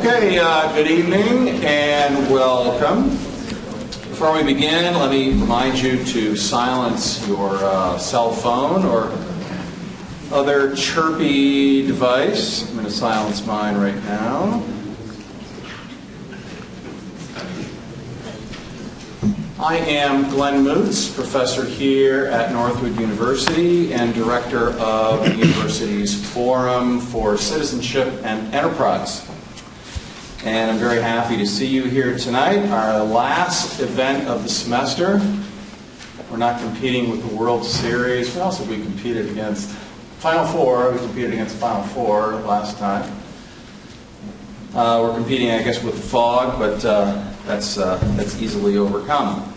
Okay, good evening and welcome. Before we begin, let me remind you to silence your cell phone or other chirpy device. I'm going to silence mine right now. I am Glenn Moots, professor here at Northwood University and director of the university's Forum for Citizenship and Enterprise. And I'm very happy to see you here tonight, our last event of the semester. We're not competing with the World Series. What else have we competed against? Final Four. We competed against Final Four last time. We're competing, I guess, with the fog, but that's easily overcome.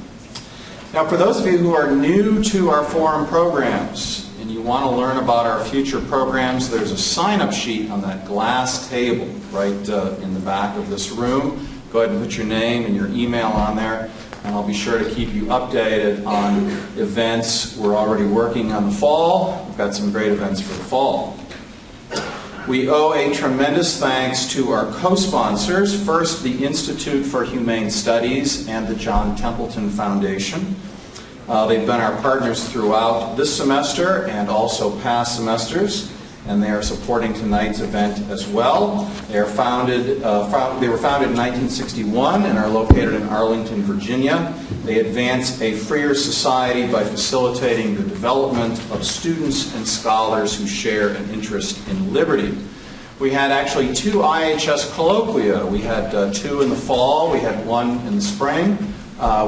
Now, for those of you who are new to our forum programs and you want to learn about our future programs, there's a sign-up sheet on that glass table right in the back of this room. Go ahead and put your name and your email on there, and I'll be sure to keep you updated on events. We're already working on the fall. We've got some great events for the fall. We owe a tremendous thanks to our co-sponsors, first the Institute for Humane Studies and the John Templeton Foundation. They've been our partners throughout this semester and also past semesters, and they are supporting tonight's event as well. They were founded in 1961 and are located in Arlington, Virginia. They advance a freer society by facilitating the development of students and scholars who share an interest in liberty. We had actually 2 IHS colloquia. We had 2 in the fall, we had 1 in the spring.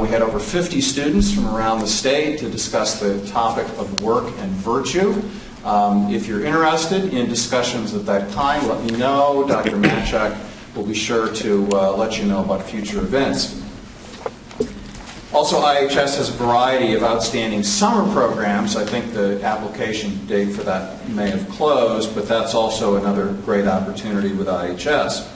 We had over 50 students from around the state to discuss the topic of work and virtue. If you're interested in discussions of that kind, let me know. Dr. Matchak will be sure to let you know about future events. Also, IHS has a variety of outstanding summer programs. I think the application date for that may have closed, but that's also another great opportunity with IHS.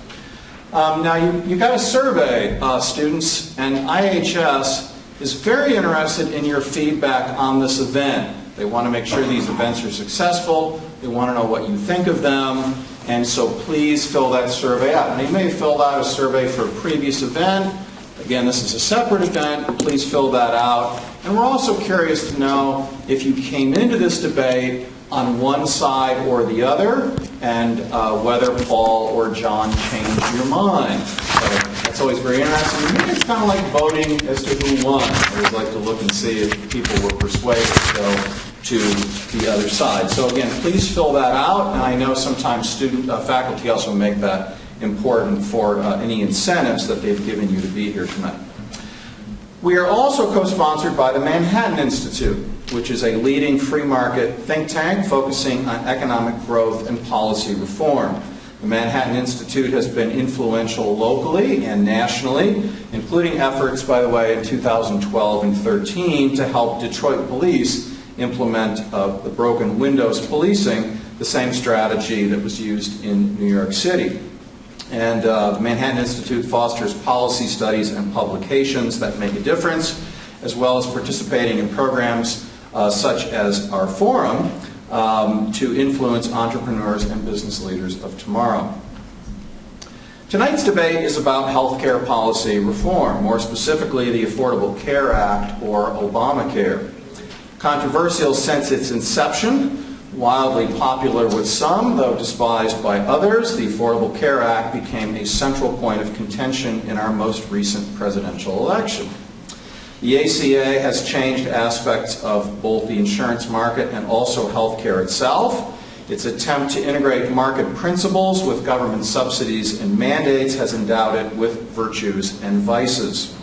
Now, you got a survey, students, and IHS is very interested in your feedback on this event. They want to make sure these events are successful. They want to know what you think of them, and so please fill that survey out. Now, you may have filled out a survey for a previous event. Again, this is a separate event. Please fill that out. And we're also curious to know if you came into this debate on one side or the other, and whether Paul or John changed your mind. So that's always very interesting. To me, it's kind of like voting as to who won. I always like to look and see if people were persuaded to go to the other side. So again, please fill that out. And I know sometimes faculty also make that important for any incentives that they've given you to be here tonight. We are also co-sponsored by the Manhattan Institute, which is a leading free market think tank focusing on economic growth and policy reform. The Manhattan Institute has been influential locally and nationally, including efforts, by the way, in 2012 and 13 to help Detroit police implement the broken windows policing, the same strategy that was used in New York City. And the Manhattan Institute fosters policy studies and publications that make a difference, as well as participating in programs such as our forum to influence entrepreneurs and business leaders of tomorrow. Tonight's debate is about healthcare policy reform, more specifically the Affordable Care Act, or Obamacare. Controversial since its inception, wildly popular with some, though despised by others, the Affordable Care Act became a central point of contention in our most recent presidential election. The ACA has changed aspects of both the insurance market and also healthcare itself. Its attempt to integrate market principles with government subsidies and mandates has endowed it with virtues and vices.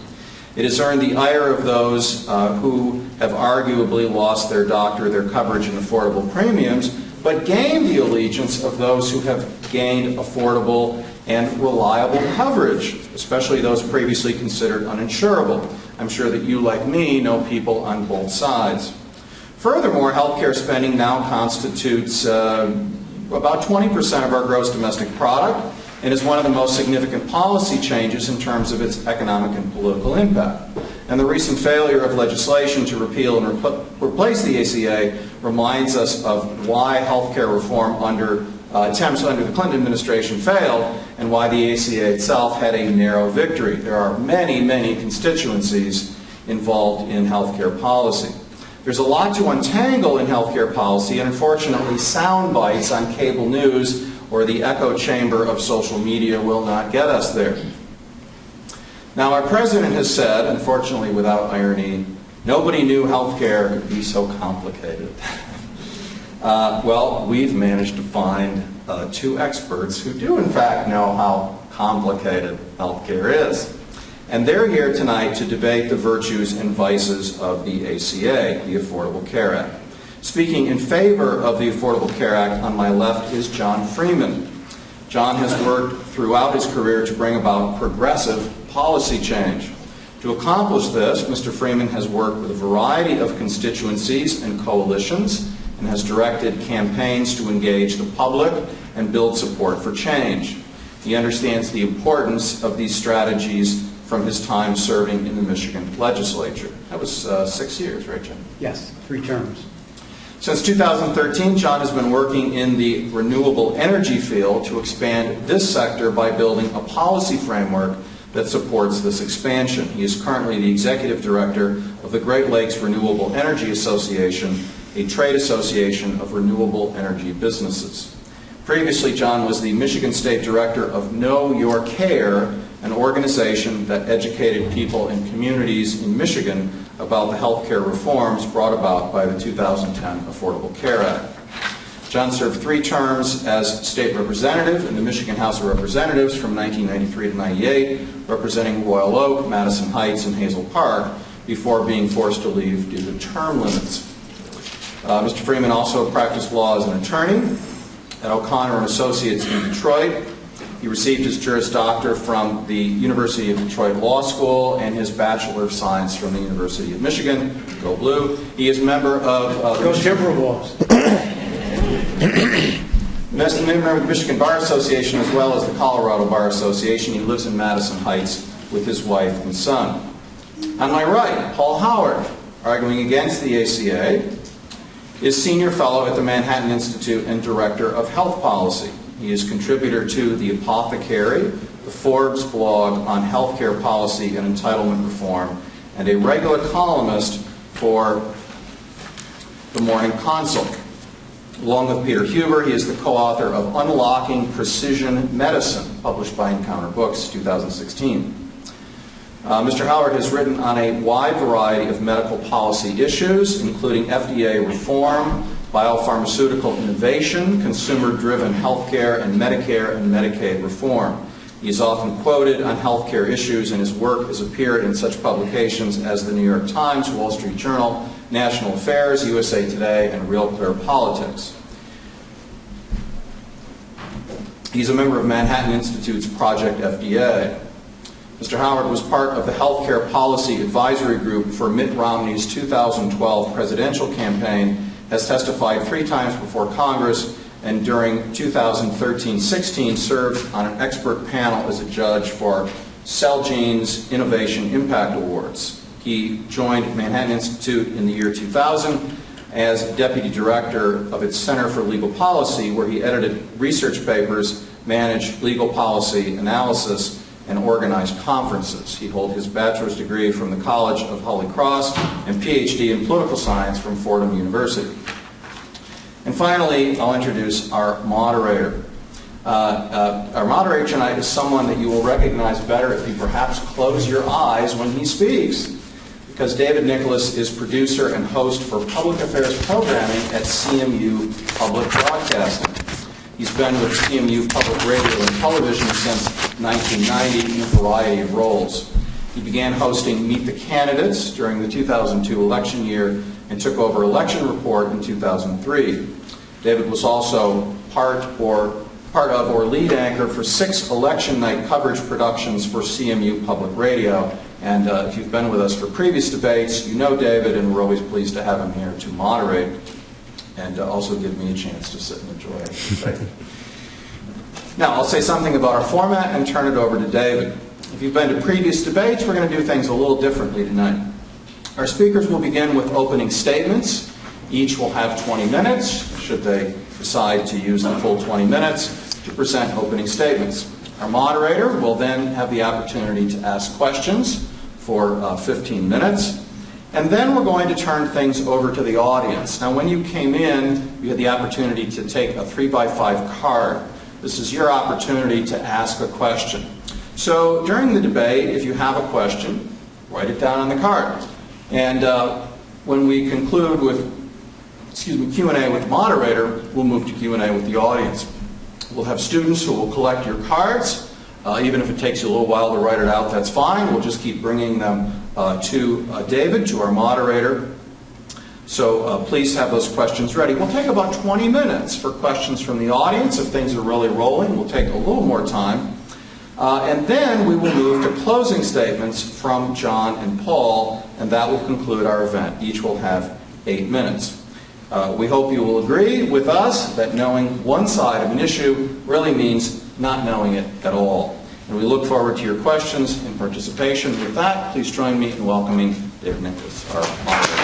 It has earned the ire of those who have arguably lost their doctor, their coverage, and affordable premiums, but gained the allegiance of those who have gained affordable and reliable coverage, especially those previously considered uninsurable. I'm sure that you, like me, know people on both sides. Furthermore, healthcare spending now constitutes about 20% of our gross domestic product and is one of the most significant policy changes in terms of its economic and political impact. And the recent failure of legislation to repeal and replace the ACA reminds us of why healthcare reform under attempts under the Clinton administration failed, and why the ACA itself had a narrow victory. There are many, many constituencies involved in healthcare policy. There's a lot to untangle in healthcare policy, and unfortunately sound bites on cable news or the echo chamber of social media will not get us there. Now, our president has said, unfortunately without irony, nobody knew healthcare could be so complicated. Well, we've managed to find two experts who do in fact know how complicated healthcare is. And they're here tonight to debate the virtues and vices of the ACA, the Affordable Care Act. Speaking in favor of the Affordable Care Act on my left is John Freeman. John has worked throughout his career to bring about progressive policy change. To accomplish this, Mr. Freeman has worked with a variety of constituencies and coalitions and has directed campaigns to engage the public and build support for change. He understands the importance of these strategies from his time serving in the Michigan legislature. That was 6 years, right, Jim? Yes, 3 terms. Since 2013, John has been working in the renewable energy field to expand this sector by building a policy framework that supports this expansion. He is currently the executive director of the Great Lakes Renewable Energy Association, a trade association of renewable energy businesses. Previously, John was the Michigan State Director of Know Your Care, an organization that educated people and communities in Michigan about the healthcare reforms brought about by the 2010 Affordable Care Act. John served 3 terms as state representative in the Michigan House of Representatives from 1993 to 98, representing Royal Oak, Madison Heights, and Hazel Park, before being forced to leave due to term limits. Mr. Freeman also practiced law as an attorney at O'Connor & Associates in Detroit. He received his Juris Doctor from the University of Detroit Law School and his Bachelor of Science from the University of Michigan. Go Blue. He is a member of Go Timberwolves. member of the Michigan Bar Association as well as the Colorado Bar Association. He lives in Madison Heights with his wife and son. On my right, Paul Howard, arguing against the ACA, is Senior Fellow at the Manhattan Institute and Director of Health Policy. He is contributor to The Apothecary, the Forbes blog on healthcare policy and entitlement reform, and a regular columnist for the Morning Consult. Along with Peter Huber, he is the co-author of Unlocking Precision Medicine, published by Encounter Books, 2016. Mr. Howard has written on a wide variety of medical policy issues, including FDA reform, biopharmaceutical innovation, consumer-driven healthcare, and Medicare and Medicaid reform. He is often quoted on healthcare issues, and his work has appeared in such publications as the New York Times, Wall Street Journal, National Affairs, USA Today, and RealClearPolitics. He's a member of Manhattan Institute's Project FDA. Mr. Howard was part of the Healthcare Policy Advisory Group for Mitt Romney's 2012 presidential campaign, has testified 3 times before Congress, and during 2013-16 served on an expert panel as a judge for Celgene's Innovation Impact Awards. He joined Manhattan Institute in the year 2000 as deputy director of its Center for Legal Policy, where he edited research papers, managed legal policy analysis, and organized conferences. He holds his bachelor's degree from the College of Holy Cross and PhD in political science from Fordham University. And finally, I'll introduce our moderator. Our moderator tonight is someone that you will recognize better if you perhaps close your eyes when he speaks, because David Nicholas is producer and host for public affairs programming at CMU Public Broadcasting. He's been with CMU Public Radio and Television since 1990 in a variety of roles. He began hosting Meet the Candidates during the 2002 election year and took over Election Report in 2003. David was also part of or lead anchor for 6 election night coverage productions for CMU Public Radio. And if you've been with us for previous debates, you know David, and we're always pleased to have him here to moderate and also give me a chance to sit and enjoy it. Now, I'll say something about our format and turn it over to David. If you've been to previous debates, we're going to do things a little differently tonight. Our speakers will begin with opening statements, Each will have 20 minutes, should they decide to use the full 20 minutes, to present opening statements. Our moderator will then have the opportunity to ask questions for 15 minutes. And then we're going to turn things over to the audience. Now, when you came in, you had the opportunity to take a 3x5 card. This is your opportunity to ask a question. So during the debate, if you have a question, write it down on the card. And when we conclude with Q&A with the moderator, we'll move to Q&A with the audience. We'll have students who will collect your cards. Even if it takes you a little while to write it out, that's fine. We'll just keep bringing them to David, to our moderator. So please have those questions ready. We'll take about 20 minutes for questions from the audience. If things are really rolling, we'll take a little more time. And then we will move to closing statements from John and Paul, and that will conclude our event. Each will have 8 minutes. We hope you will agree with us that knowing one side of an issue really means not knowing it at all. And we look forward to your questions and participation. With that, please join me in welcoming David Nicholas, our moderator.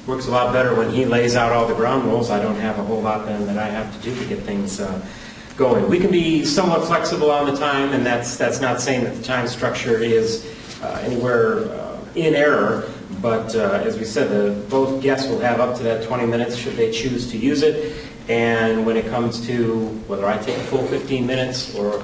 Works a lot better when he lays out all the ground rules. I don't have a whole lot then that I have to do to get things going. We can be somewhat flexible on the time, and that's not saying that the time structure is anywhere in error, but as we said, both guests will have up to that 20 minutes should they choose to use it. And when it comes to whether I take a full 15 minutes or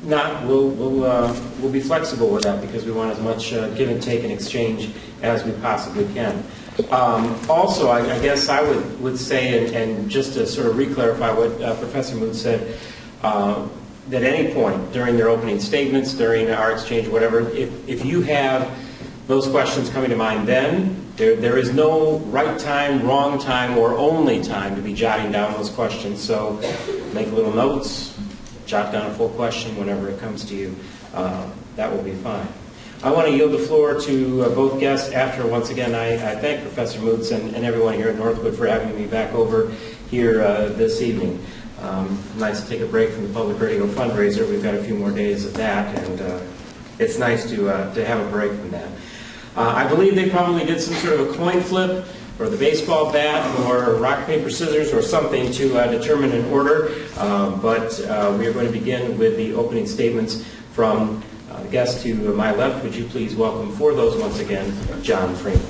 not, we'll be flexible with that because we want as much give and take and exchange as we possibly can. Also, I guess I would say, and just to sort of re-clarify what Professor Moots said, at any point during their opening statements, during our exchange, whatever, if you have those questions coming to mind then, there is no right time, wrong time, or only time to be jotting down those questions. So make little notes, jot down a full question whenever it comes to you. That will be fine. I want to yield the floor to both guests after, once again, I thank Professor Moots and everyone here at Northwood for having me back over here this evening. Nice to take a break from the public radio fundraiser. We've got a few more days of that, and it's nice to have a break from that. I believe they probably did some sort of a coin flip, or the baseball bat, or rock, paper, scissors, or something to determine an order, but we are going to begin with the opening statements from the guest to my left. Would you please welcome for those once again, John Freeman.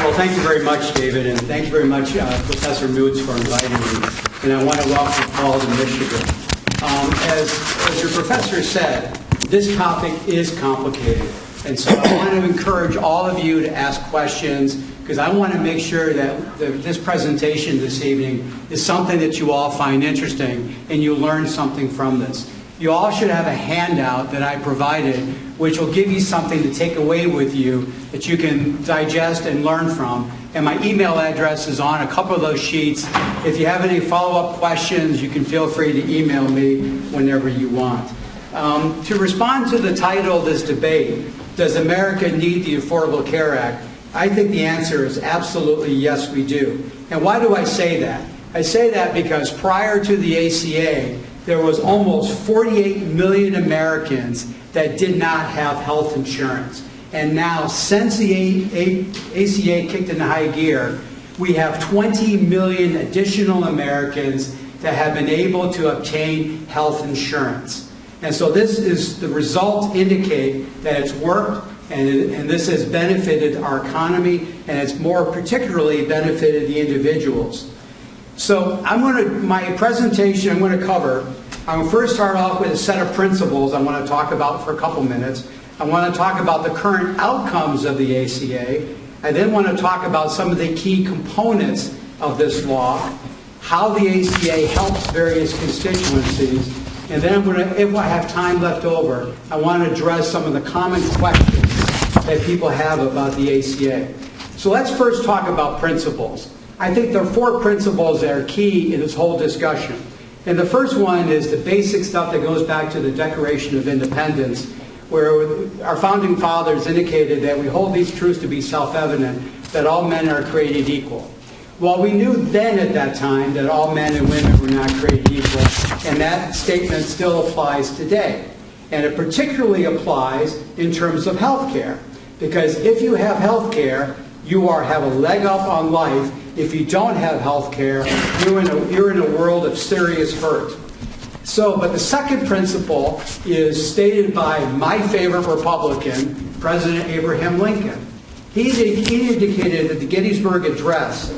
Well, thank you very much, David, and thank you very much, Professor Moots, for inviting me. And I want to welcome Paul to Michigan. As your professor said, this topic is complicated. And so I want to encourage all of you to ask questions, because I want to make sure that this presentation this evening is something that you all find interesting and you learn something from this. You all should have a handout that I provided, which will give you something to take away with you that you can digest and learn from. And my email address is on a couple of those sheets. If you have any follow-up questions, you can feel free to email me whenever you want. To respond to the title of this debate, does America need the Affordable Care Act? I think the answer is absolutely yes, we do. And why do I say that? I say that because prior to the ACA, there was almost 48 million Americans that did not have health insurance. And now, since the ACA kicked into high gear, we have 20 million additional Americans that have been able to obtain health insurance. And so this is, the results indicate that it's worked, and this has benefited our economy, and it's more particularly benefited the individuals. So my presentation I'm going to cover, I'm going to first start off with a set of principles I want to talk about for a couple minutes. I want to talk about the current outcomes of the ACA. I then want to talk about some of the key components of this law, how the ACA helps various constituencies, and then if I have time left over, I want to address some of the common questions that people have about the ACA. So let's first talk about principles. I think there are 4 principles that are key in this whole discussion. And the first one is the basic stuff that goes back to the Declaration of Independence, where our founding fathers indicated that we hold these truths to be self-evident, that all men are created equal. Well, we knew then at that time that all men and women were not created equal, and that statement still applies today. And it particularly applies in terms of health care, because if you have health care, you have a leg up on life. If you don't have health care, you're in a world of serious hurt. But the second principle is stated by my favorite Republican, President Abraham Lincoln. He indicated at the Gettysburg Address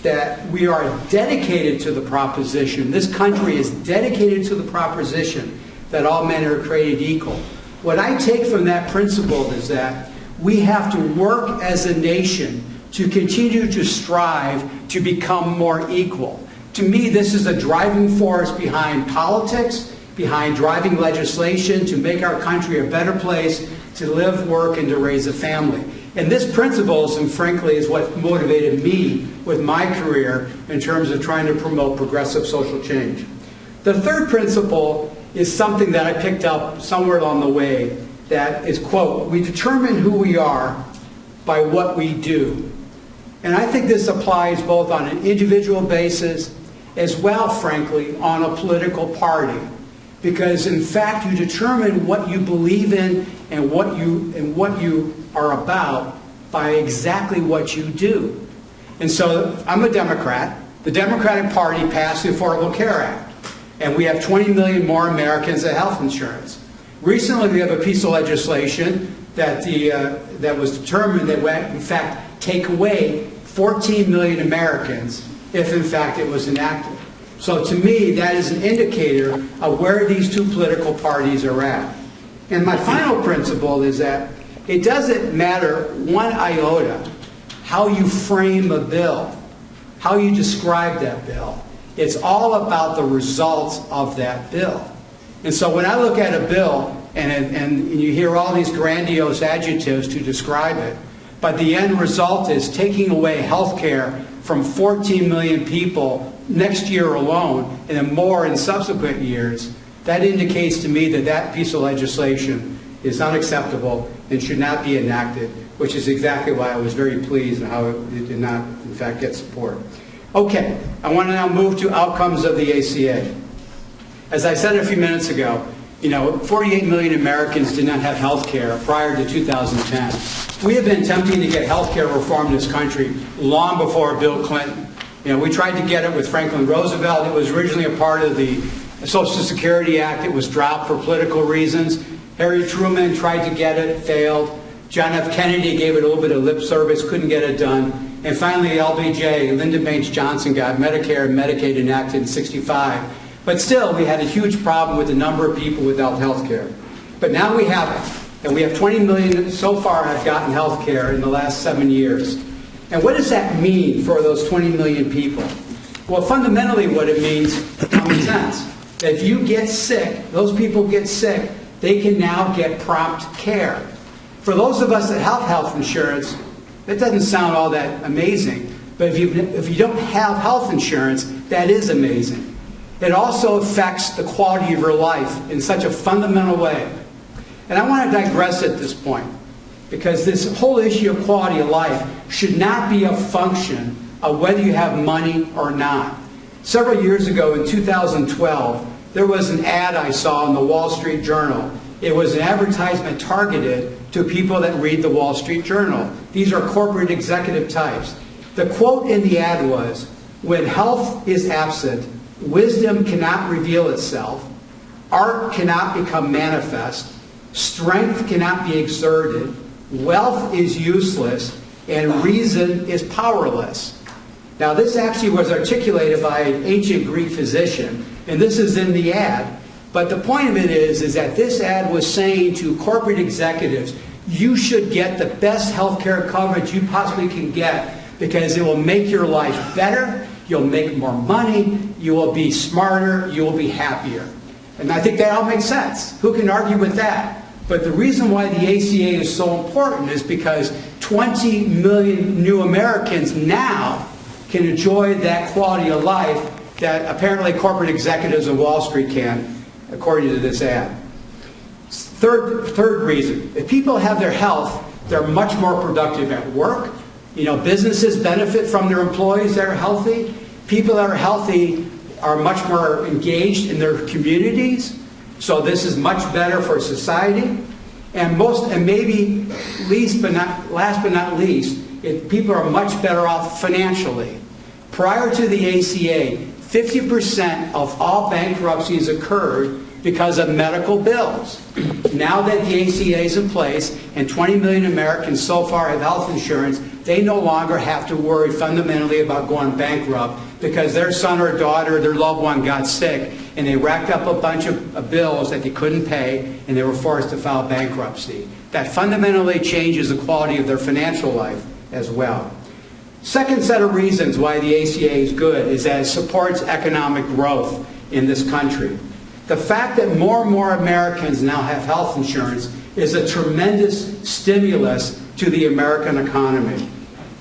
that we are dedicated to the proposition, this country is dedicated to the proposition that all men are created equal. What I take from that principle is that we have to work as a nation to continue to strive to become more equal. To me, this is a driving force behind politics, behind driving legislation to make our country a better place to live, work, and to raise a family. And this principle, and frankly, is what motivated me with my career in terms of trying to promote progressive social change. The third principle is something that I picked up somewhere along the way that is, quote, we determine who we are by what we do. And I think this applies both on an individual basis as well, frankly, on a political party. Because in fact, you determine what you believe in and what you are about by exactly what you do. And so I'm a Democrat. The Democratic Party passed the Affordable Care Act, and we have 20 million more Americans that have health insurance. Recently, we have a piece of legislation that was determined that would, in fact, take away 14 million Americans if, in fact, it was enacted. So to me, that is an indicator of where these two political parties are at. And my final principle is that it doesn't matter one iota how you frame a bill, how you describe that bill. It's all about the results of that bill. And so when I look at a bill and you hear all these grandiose adjectives to describe it, but the end result is taking away health care from 14 million people next year alone, and then more in subsequent years, that indicates to me that that piece of legislation is unacceptable and should not be enacted, which is exactly why I was very pleased at how it did not, in fact, get support. Okay, I want to now move to outcomes of the ACA. As I said a few minutes ago, 48 million Americans did not have health care prior to 2010. We have been attempting to get health care reform in this country long before Bill Clinton. We tried to get it with Franklin Roosevelt. It was originally a part of the Social Security Act. It was dropped for political reasons. Harry Truman tried to get it, failed. John F. Kennedy gave it a little bit of lip service, couldn't get it done. And finally, LBJ, Lyndon Baines Johnson, got Medicare and Medicaid enacted in '65. But still, we had a huge problem with the number of people without health care. But now we have it. And we have 20 million so far have gotten health care in the last 7 years. And what does that mean for those 20 million people? Well, fundamentally what it means is common sense. That if you get sick, those people get sick, they can now get prompt care. For those of us that have health insurance, that doesn't sound all that amazing. But if you don't have health insurance, that is amazing. It also affects the quality of your life in such a fundamental way. And I want to digress at this point, because this whole issue of quality of life should not be a function of whether you have money or not. Several years ago in 2012, there was an ad I saw in the Wall Street Journal. It was an advertisement targeted to people that read the Wall Street Journal. These are corporate executive types. The quote in the ad was, "When health is absent, wisdom cannot reveal itself, art cannot become manifest, strength cannot be exerted, wealth is useless, and reason is powerless." Now, this actually was articulated by an ancient Greek physician, and this is in the ad. But the point of it is that this ad was saying to corporate executives, you should get the best health care coverage you possibly can get, because it will make your life better, you'll make more money, you will be smarter, you will be happier. And I think that all makes sense. Who can argue with that? But the reason why the ACA is so important is because 20 million new Americans now can enjoy that quality of life that apparently corporate executives on Wall Street can, according to this ad. Third reason, if people have their health, they're much more productive at work, Businesses benefit from their employees that are healthy. People that are healthy are much more engaged in their communities. So this is much better for society. And maybe last but not least, people are much better off financially. Prior to the ACA, 50% of all bankruptcies occurred because of medical bills. Now that the ACA is in place and 20 million Americans so far have health insurance, they no longer have to worry fundamentally about going bankrupt because their son or daughter, their loved one got sick and they racked up a bunch of bills that they couldn't pay and they were forced to file bankruptcy. That fundamentally changes the quality of their financial life as well. Second set of reasons why the ACA is good is that it supports economic growth in this country. The fact that more and more Americans now have health insurance is a tremendous stimulus to the American economy.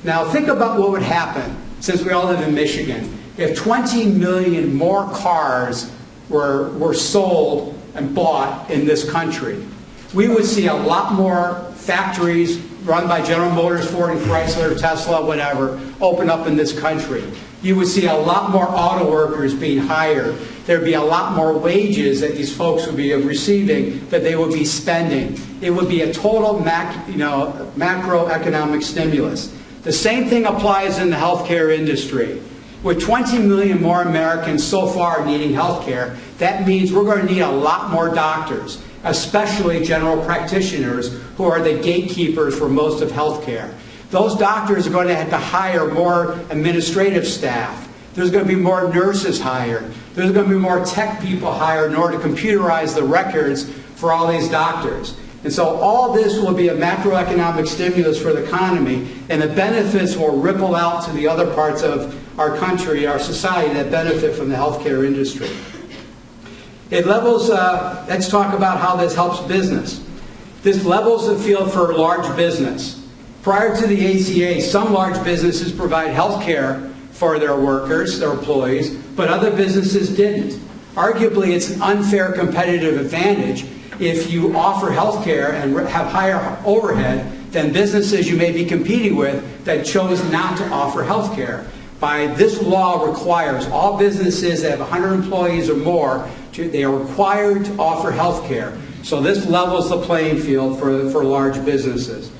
Now think about what would happen, since we all live in Michigan, if 20 million more cars were sold and bought in this country. We would see a lot more factories run by General Motors, Ford, and Chrysler, Tesla, whatever, open up in this country. You would see a lot more auto workers being hired. There'd be a lot more wages that these folks would be receiving that they would be spending. It would be a total macroeconomic stimulus. The same thing applies in the healthcare industry. With 20 million more Americans so far needing healthcare, that means we're going to need a lot more doctors, especially general practitioners who are the gatekeepers for most of healthcare. Those doctors are going to have to hire more administrative staff. There's going to be more nurses hired. There's going to be more tech people hired in order to computerize the records for all these doctors. And so all this will be a macroeconomic stimulus for the economy, and the benefits will ripple out to the other parts of our country, our society, that benefit from the healthcare industry. It levels, let's talk about how this helps business. This levels the field for large business. Prior to the ACA, some large businesses provide health care for their workers, their employees, but other businesses didn't. Arguably, it's an unfair competitive advantage if you offer health care and have higher overhead than businesses you may be competing with that chose not to offer health care. By this law requires all businesses that have 100 employees or more, they are required to offer health care. So this levels the playing field for large businesses.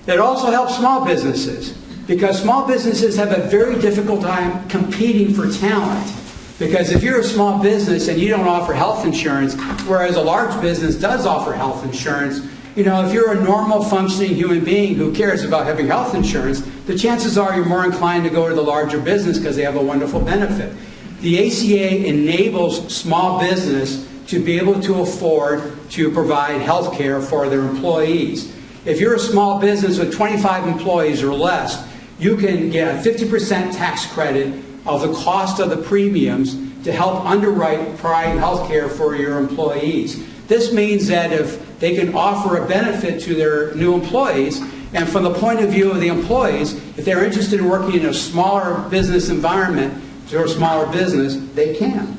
It also helps small businesses, because small businesses have a very difficult time competing for talent. Because if you're a small business and you don't offer health insurance, whereas a large business does offer health insurance, if you're a normal functioning human being who cares about having health insurance, the chances are you're more inclined to go to the larger business because they have a wonderful benefit. The ACA enables small business to be able to afford to provide health care for their employees. If you're a small business with 25 employees or less, you can get a 50% tax credit of the cost of the premiums to help underwrite private health care for your employees. This means that if they can offer a benefit to their new employees, and from the point of view of the employees, if they're interested in working in a smaller business environment or a smaller business, they can.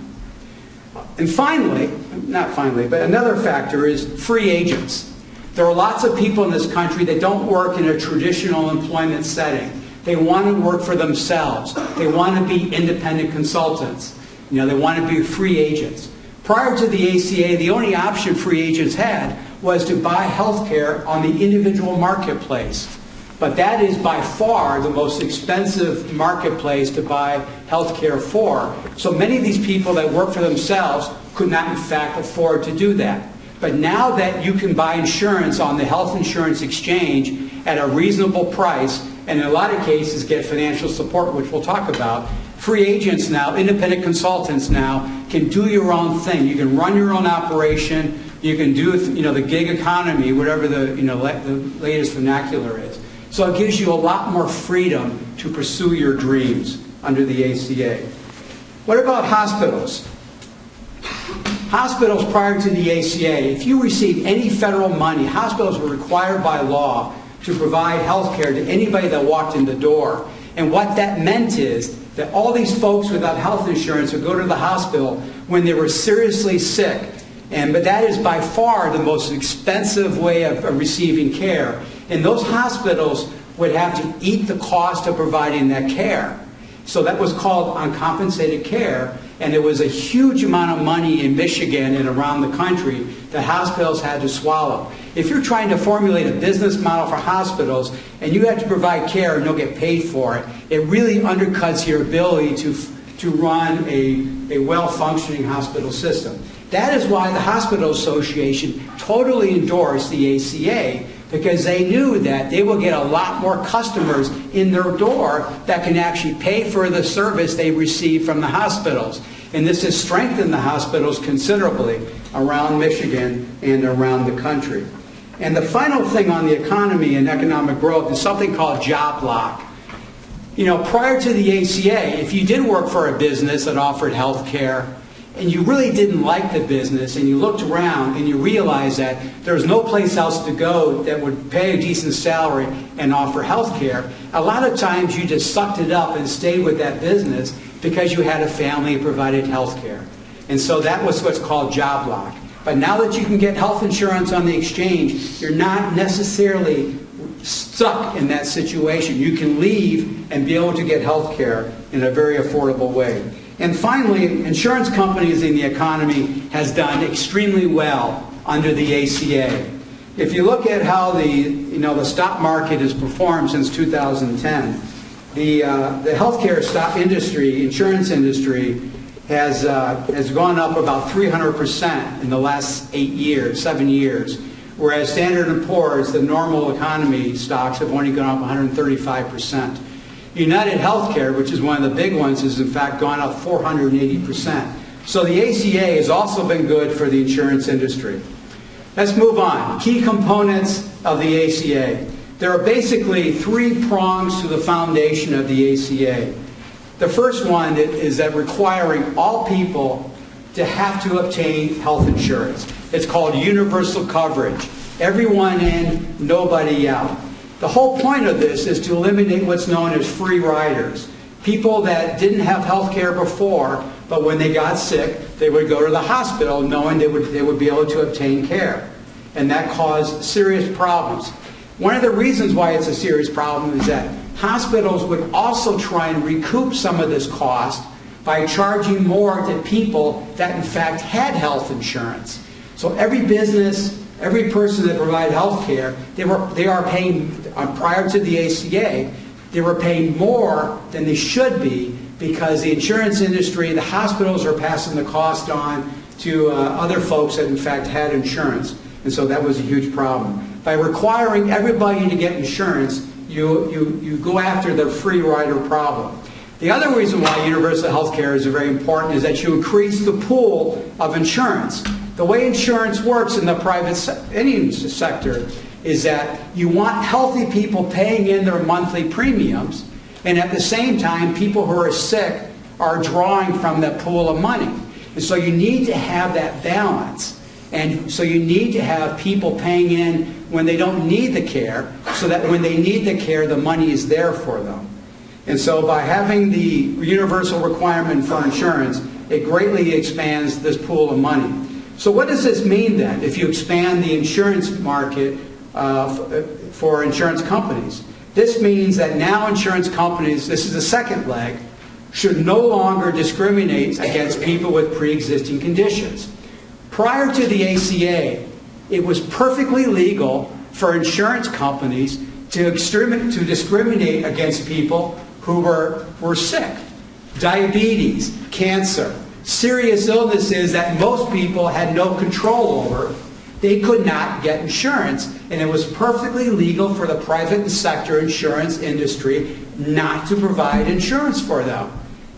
And finally, not finally, but another factor is free agents. There are lots of people in this country that don't work in a traditional employment setting. They want to work for themselves. They want to be independent consultants. They want to be free agents. Prior to the ACA, the only option free agents had was to buy health care on the individual marketplace. But that is by far the most expensive marketplace to buy health care for. So many of these people that work for themselves could not in fact afford to do that. But now that you can buy insurance on the health insurance exchange at a reasonable price, and in a lot of cases get financial support, which we'll talk about, free agents now, independent consultants now, can do your own thing. You can run your own operation. You can do the gig economy, whatever the latest vernacular is. So it gives you a lot more freedom to pursue your dreams under the ACA. What about hospitals? Hospitals prior to the ACA, if you received any federal money, hospitals were required by law to provide health care to anybody that walked in the door. And what that meant is that all these folks without health insurance would go to the hospital when they were seriously sick. But that is by far the most expensive way of receiving care. And those hospitals would have to eat the cost of providing that care. So that was called uncompensated care, and it was a huge amount of money in Michigan and around the country that hospitals had to swallow. If you're trying to formulate a business model for hospitals and you have to provide care and you'll get paid for it, it really undercuts your ability to run a well-functioning hospital system. That is why the Hospital Association totally endorsed the ACA, because they knew that they will get a lot more customers in their door that can actually pay for the service they receive from the hospitals. And this has strengthened the hospitals considerably around Michigan and around the country. And the final thing on the economy and economic growth is something called job lock. You know, prior to the ACA, if you did work for a business that offered health care, and you really didn't like the business, and you looked around and you realized that there was no place else to go that would pay a decent salary and offer health care, a lot of times you just sucked it up and stayed with that business because you had a family and provided health care. And so that was what's called job lock. But now that you can get health insurance on the exchange, you're not necessarily stuck in that situation. You can leave and be able to get health care in a very affordable way. And finally, insurance companies in the economy has done extremely well under the ACA. If you look at how the stock market has performed since 2010, the healthcare stock industry, insurance industry, has gone up about 300% in the last 7 years, whereas Standard & Poor's, the normal economy stocks, have only gone up 135%. United Healthcare, which is one of the big ones, has in fact gone up 480%. So the ACA has also been good for the insurance industry. Let's move on. Key components of the ACA. There are basically 3 prongs to the foundation of the ACA. The first one is that requiring all people to have to obtain health insurance. It's called universal coverage. Everyone in, nobody out. The whole point of this is to eliminate what's known as free riders. People that didn't have health care before, but when they got sick, they would go to the hospital knowing they would be able to obtain care. And that caused serious problems. One of the reasons why it's a serious problem is that hospitals would also try and recoup some of this cost by charging more to people that in fact had health insurance. So every business, every person that provided health care, they are paying, prior to the ACA, they were paying more than they should be because the insurance industry, the hospitals are passing the cost on to other folks that in fact had insurance. And so that was a huge problem. By requiring everybody to get insurance, you go after the free rider problem. The other reason why universal health care is very important is that you increase the pool of insurance. The way insurance works in the private sector is that you want healthy people paying in their monthly premiums, and at the same time, people who are sick are drawing from that pool of money. And so you need to have that balance. And so you need to have people paying in when they don't need the care, so that when they need the care, the money is there for them. And so by having the universal requirement for insurance, it greatly expands this pool of money. So what does this mean then, if you expand the insurance market for insurance companies? This means that now insurance companies, this is the second leg, should no longer discriminate against people with pre-existing conditions. Prior to the ACA, it was perfectly legal for insurance companies to discriminate against people who were sick. Diabetes, cancer, serious illnesses that most people had no control over. They could not get insurance, and it was perfectly legal for the private sector insurance industry not to provide insurance for them.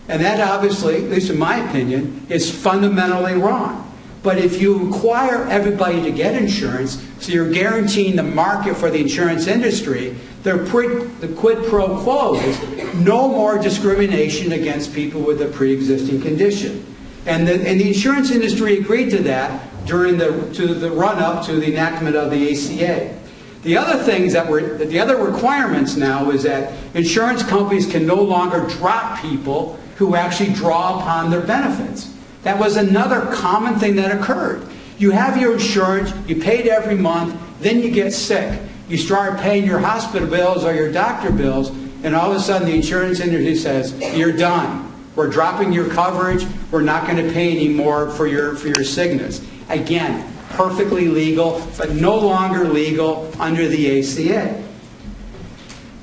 And that obviously, at least in my opinion, is fundamentally wrong. But if you require everybody to get insurance, so you're guaranteeing the market for the insurance industry, the quid pro quo is no more discrimination against people with a pre-existing condition. And the insurance industry agreed to that during the run-up to the enactment of the ACA. The other requirements now is that insurance companies can no longer drop people who actually draw upon their benefits. That was another common thing that occurred. You have your insurance, you paid every month, then you get sick. You start paying your hospital bills or your doctor bills, and all of a sudden the insurance industry says, you're done. We're dropping your coverage. We're not going to pay any more for your sickness. Again, perfectly legal, but no longer legal under the ACA.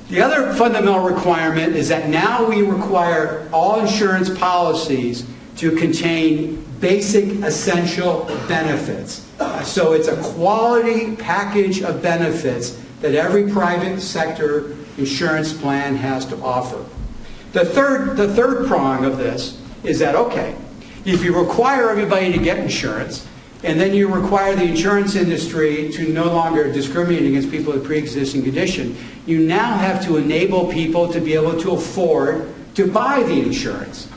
The other fundamental requirement is that now we require all insurance policies to contain basic essential benefits. So it's a quality package of benefits that every private sector insurance plan has to offer. The third prong of this is that, okay, if you require everybody to get insurance, and then you require the insurance industry to no longer discriminate against people with pre-existing condition, you now have to enable people to be able to afford to buy the insurance.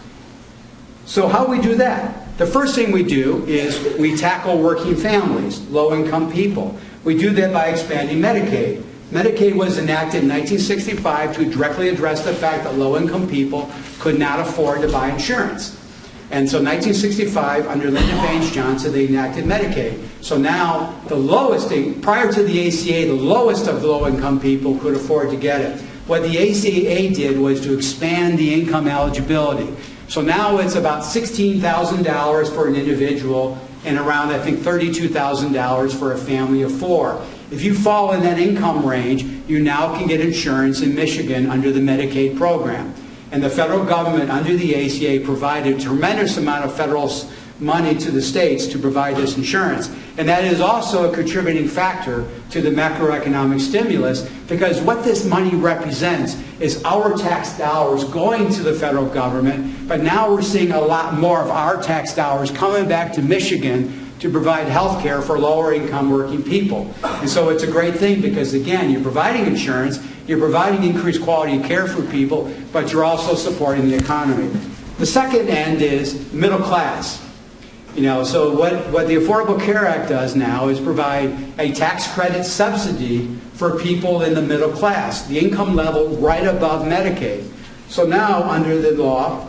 So how do we do that? The first thing we do is we tackle working families, low-income people. We do that by expanding Medicaid. Medicaid was enacted in 1965 to directly address the fact that low-income people could not afford to buy insurance. And so 1965, under Lyndon Baines Johnson, they enacted Medicaid. So now the lowest, prior to the ACA, the lowest of low-income people could afford to get it. What the ACA did was to expand the income eligibility. So now it's about $16,000 for an individual and around, I think, $32,000 for a family of four. If you fall in that income range, you now can get insurance in Michigan under the Medicaid program. And the federal government, under the ACA, provided a tremendous amount of federal money to the states to provide this insurance. And that is also a contributing factor to the macroeconomic stimulus, because what this money represents is our tax dollars going to the federal government, but now we're seeing a lot more of our tax dollars coming back to Michigan to provide health care for lower income working people. And so it's a great thing because, again, you're providing insurance, you're providing increased quality of care for people, but you're also supporting the economy. The second end is middle class. So what the Affordable Care Act does now is provide a tax credit subsidy for people in the middle class, the income level right above Medicaid. So now, under the law,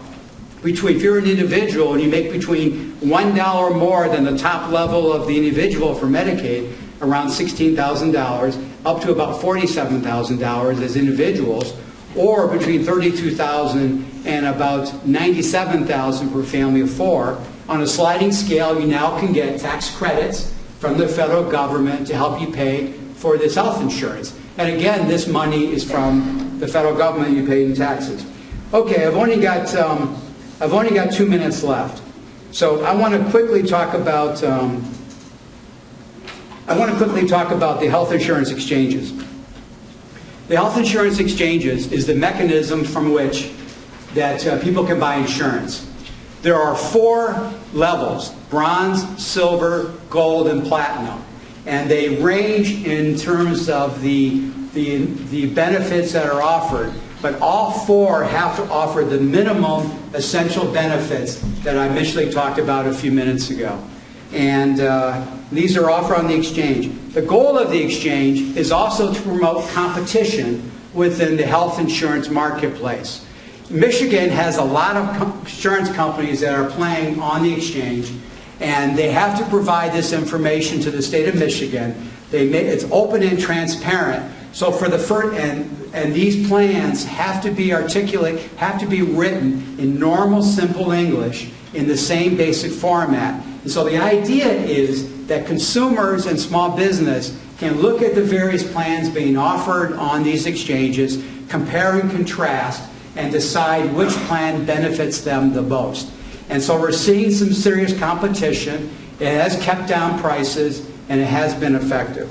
if you're an individual and you make between $1 more than the top level of the individual for Medicaid, around $16,000, up to about $47,000 as individuals, or between $32,000 and about $97,000 per family of four, on a sliding scale, you now can get tax credits from the federal government to help you pay for this health insurance. And again, this money is from the federal government you pay in taxes. Okay, I've only got 2 minutes left, so I want to quickly talk about the health insurance exchanges. The health insurance exchanges is the mechanism from which that people can buy insurance. There are 4 levels: bronze, silver, gold, and platinum. And they range in terms of the benefits that are offered. But all 4 have to offer the minimum essential benefits that I initially talked about a few minutes ago. And these are offered on the exchange. The goal of the exchange is also to promote competition within the health insurance marketplace. Michigan has a lot of insurance companies that are playing on the exchange, and they have to provide this information to the state of Michigan. It's open and transparent. So for the first, and these plans have to be written in normal, simple English in the same basic format. And so the idea is that consumers and small business can look at the various plans being offered on these exchanges, compare and contrast, and decide which plan benefits them the most. And so we're seeing some serious competition. It has kept down prices, and it has been effective.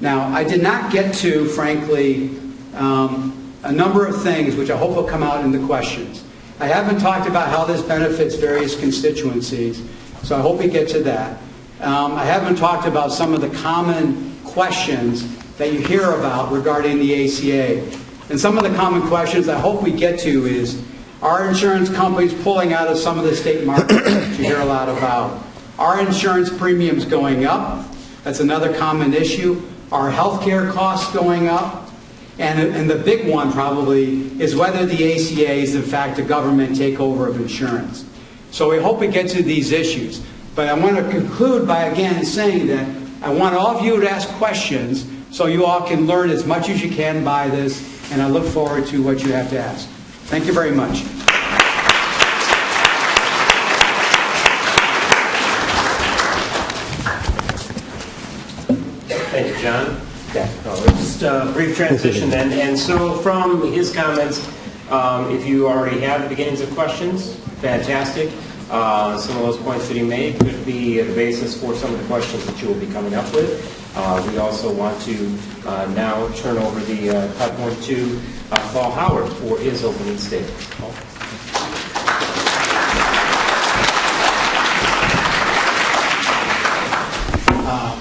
Now, I did not get to, frankly, a number of things which I hope will come out in the questions. I haven't talked about how this benefits various constituencies, so I hope we get to that. I haven't talked about some of the common questions that you hear about regarding the ACA. And some of the common questions I hope we get to is, are insurance companies pulling out of some of the state markets that you hear a lot about? Are insurance premiums going up? That's another common issue. Are healthcare costs going up? And the big one probably is whether the ACA is in fact a government takeover of insurance. So we hope we get to these issues. But I want to conclude by again saying that I want all of you to ask questions So you all can learn as much as you can by this, and I look forward to what you have to ask. Thank you very much. Thank you, John. Just a brief transition then. And so from his comments, if you already have the beginnings of questions, fantastic. Some of those points that he made could be the basis for some of the questions that you will be coming up with. We also want to now turn over the platform to Paul Howard for his opening statement. Paul?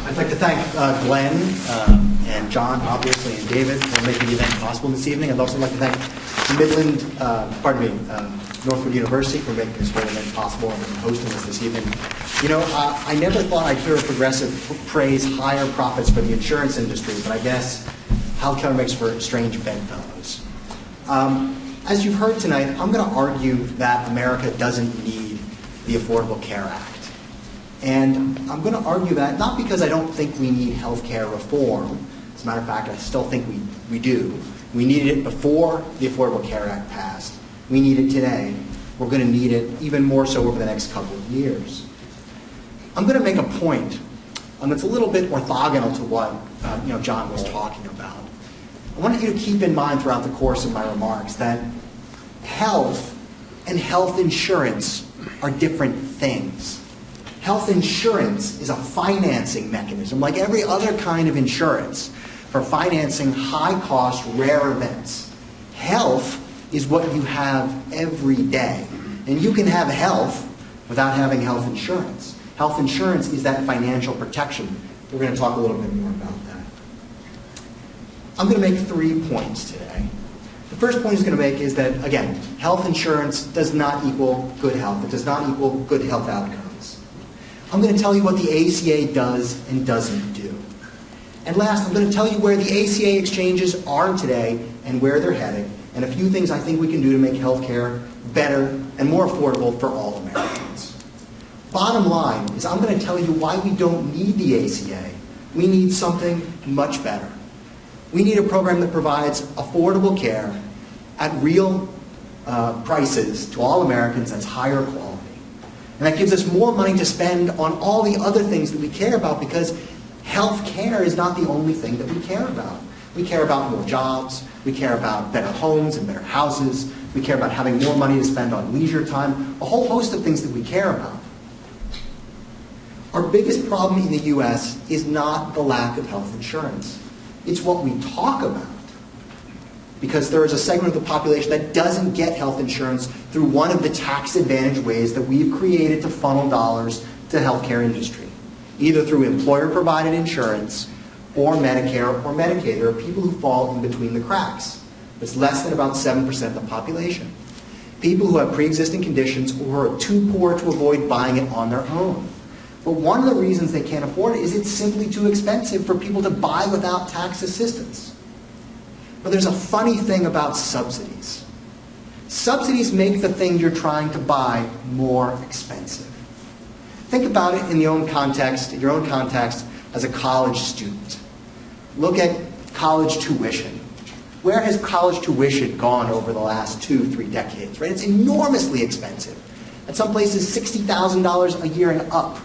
I'd like to thank Glenn and John, obviously, and David for making the event possible this evening. I'd also like to thank Northwood University for making this whole event possible and hosting this evening. You know, I never thought I'd hear a progressive praise higher profits for the insurance industry, but I guess healthcare makes for strange bedfellows. As you've heard tonight, I'm going to argue that America doesn't need the Affordable Care Act. And I'm going to argue that not because I don't think we need health care reform. As a matter of fact, I still think we do. We needed it before the Affordable Care Act passed. We need it today. We're going to need it even more so over the next couple of years. I'm going to make a point that's a little bit orthogonal to what John was talking about. I want you to keep in mind throughout the course of my remarks that health and health insurance are different things. Health insurance is a financing mechanism, like every other kind of insurance, for financing high-cost, rare events. Health is what you have every day. And you can have health without having health insurance. Health insurance is that financial protection. We're going to talk a little bit more about that. I'm going to make 3 points today. The first point I'm going to make is that, again, health insurance does not equal good health. It does not equal good health outcomes. I'm going to tell you what the ACA does and doesn't do. And last, I'm going to tell you where the ACA exchanges are today and where they're heading, and a few things I think we can do to make healthcare better and more affordable for all Americans. Bottom line is I'm going to tell you why we don't need the ACA. We need something much better. We need a program that provides affordable care at real prices to all Americans that's higher quality. And that gives us more money to spend on all the other things that we care about, because health care is not the only thing that we care about. We care about more jobs. We care about better homes and better houses. We care about having more money to spend on leisure time, a whole host of things that we care about. Our biggest problem in the U.S. is not the lack of health insurance. It's what we talk about. Because there is a segment of the population that doesn't get health insurance through one of the tax-advantaged ways that we've created to funnel dollars to the healthcare industry, either through employer-provided insurance or Medicare or Medicaid. There are people who fall in between the cracks. It's less than about 7% of the population. People who have pre-existing conditions or are too poor to avoid buying it on their own. But one of the reasons they can't afford it is it's simply too expensive for people to buy without tax assistance. But there's a funny thing about subsidies. Subsidies make the thing you're trying to buy more expensive. Think about it in your own context as a college student. Look at college tuition. Where has college tuition gone over the last 2-3 decades, right? It's enormously expensive. At some places, $60,000 a year and up.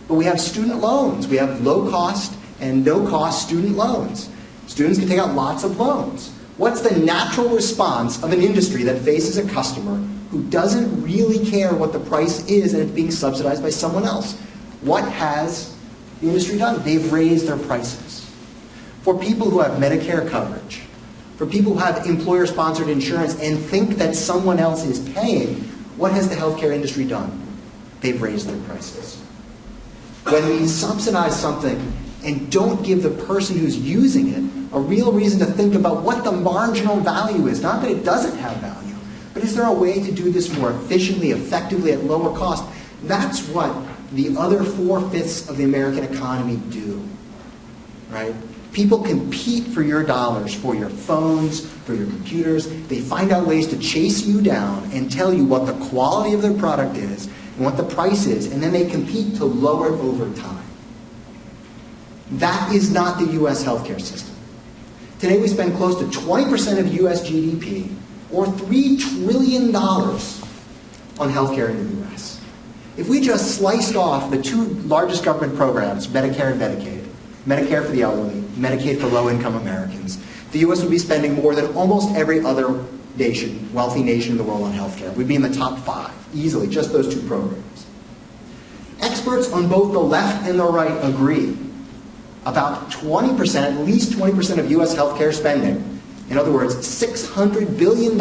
But we have student loans. We have low-cost and no-cost student loans. Students can take out lots of loans. What's the natural response of an industry that faces a customer who doesn't really care what the price is and it's being subsidized by someone else? What has the industry done? They've raised their prices. For people who have Medicare coverage, for people who have employer-sponsored insurance and think that someone else is paying, what has the healthcare industry done? They've raised their prices. When we subsidize something and don't give the person who's using it a real reason to think about what the marginal value is, not that it doesn't have value, but is there a way to do this more efficiently, effectively, at lower cost? That's what the other 4/5 of the American economy do, right? People compete for your dollars, for your phones, for your computers. They find out ways to chase you down and tell you what the quality of their product is and what the price is, and then they compete to lower it over time. That is not the U.S. healthcare system. Today we spend close to 20% of U.S. GDP, or $3 trillion, on healthcare in the U.S. If we just sliced off the two largest government programs, Medicare and Medicaid, Medicare for the elderly, Medicaid for low-income Americans, the U.S. would be spending more than almost every other nation, wealthy nation in the world on healthcare. We'd be in the top 5, easily, just those two programs. Experts on both the left and the right agree about 20%, at least 20% of U.S. healthcare spending, in other words, $600 billion,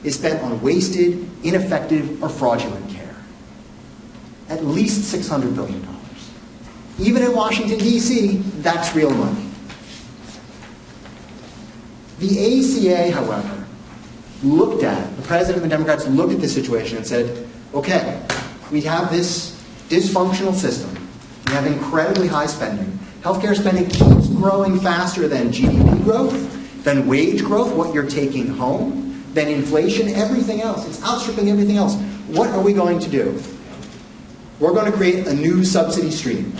is spent on wasted, ineffective, or fraudulent care. At least $600 billion. Even in Washington, D.C., that's real money. The ACA, however, the President and the Democrats looked at the situation and said, okay, we have this dysfunctional system. We have incredibly high spending. Healthcare spending keeps growing faster than GDP growth, than wage growth, what you're taking home, than inflation, everything else. It's outstripping everything else. What are we going to do? We're going to create a new subsidy stream.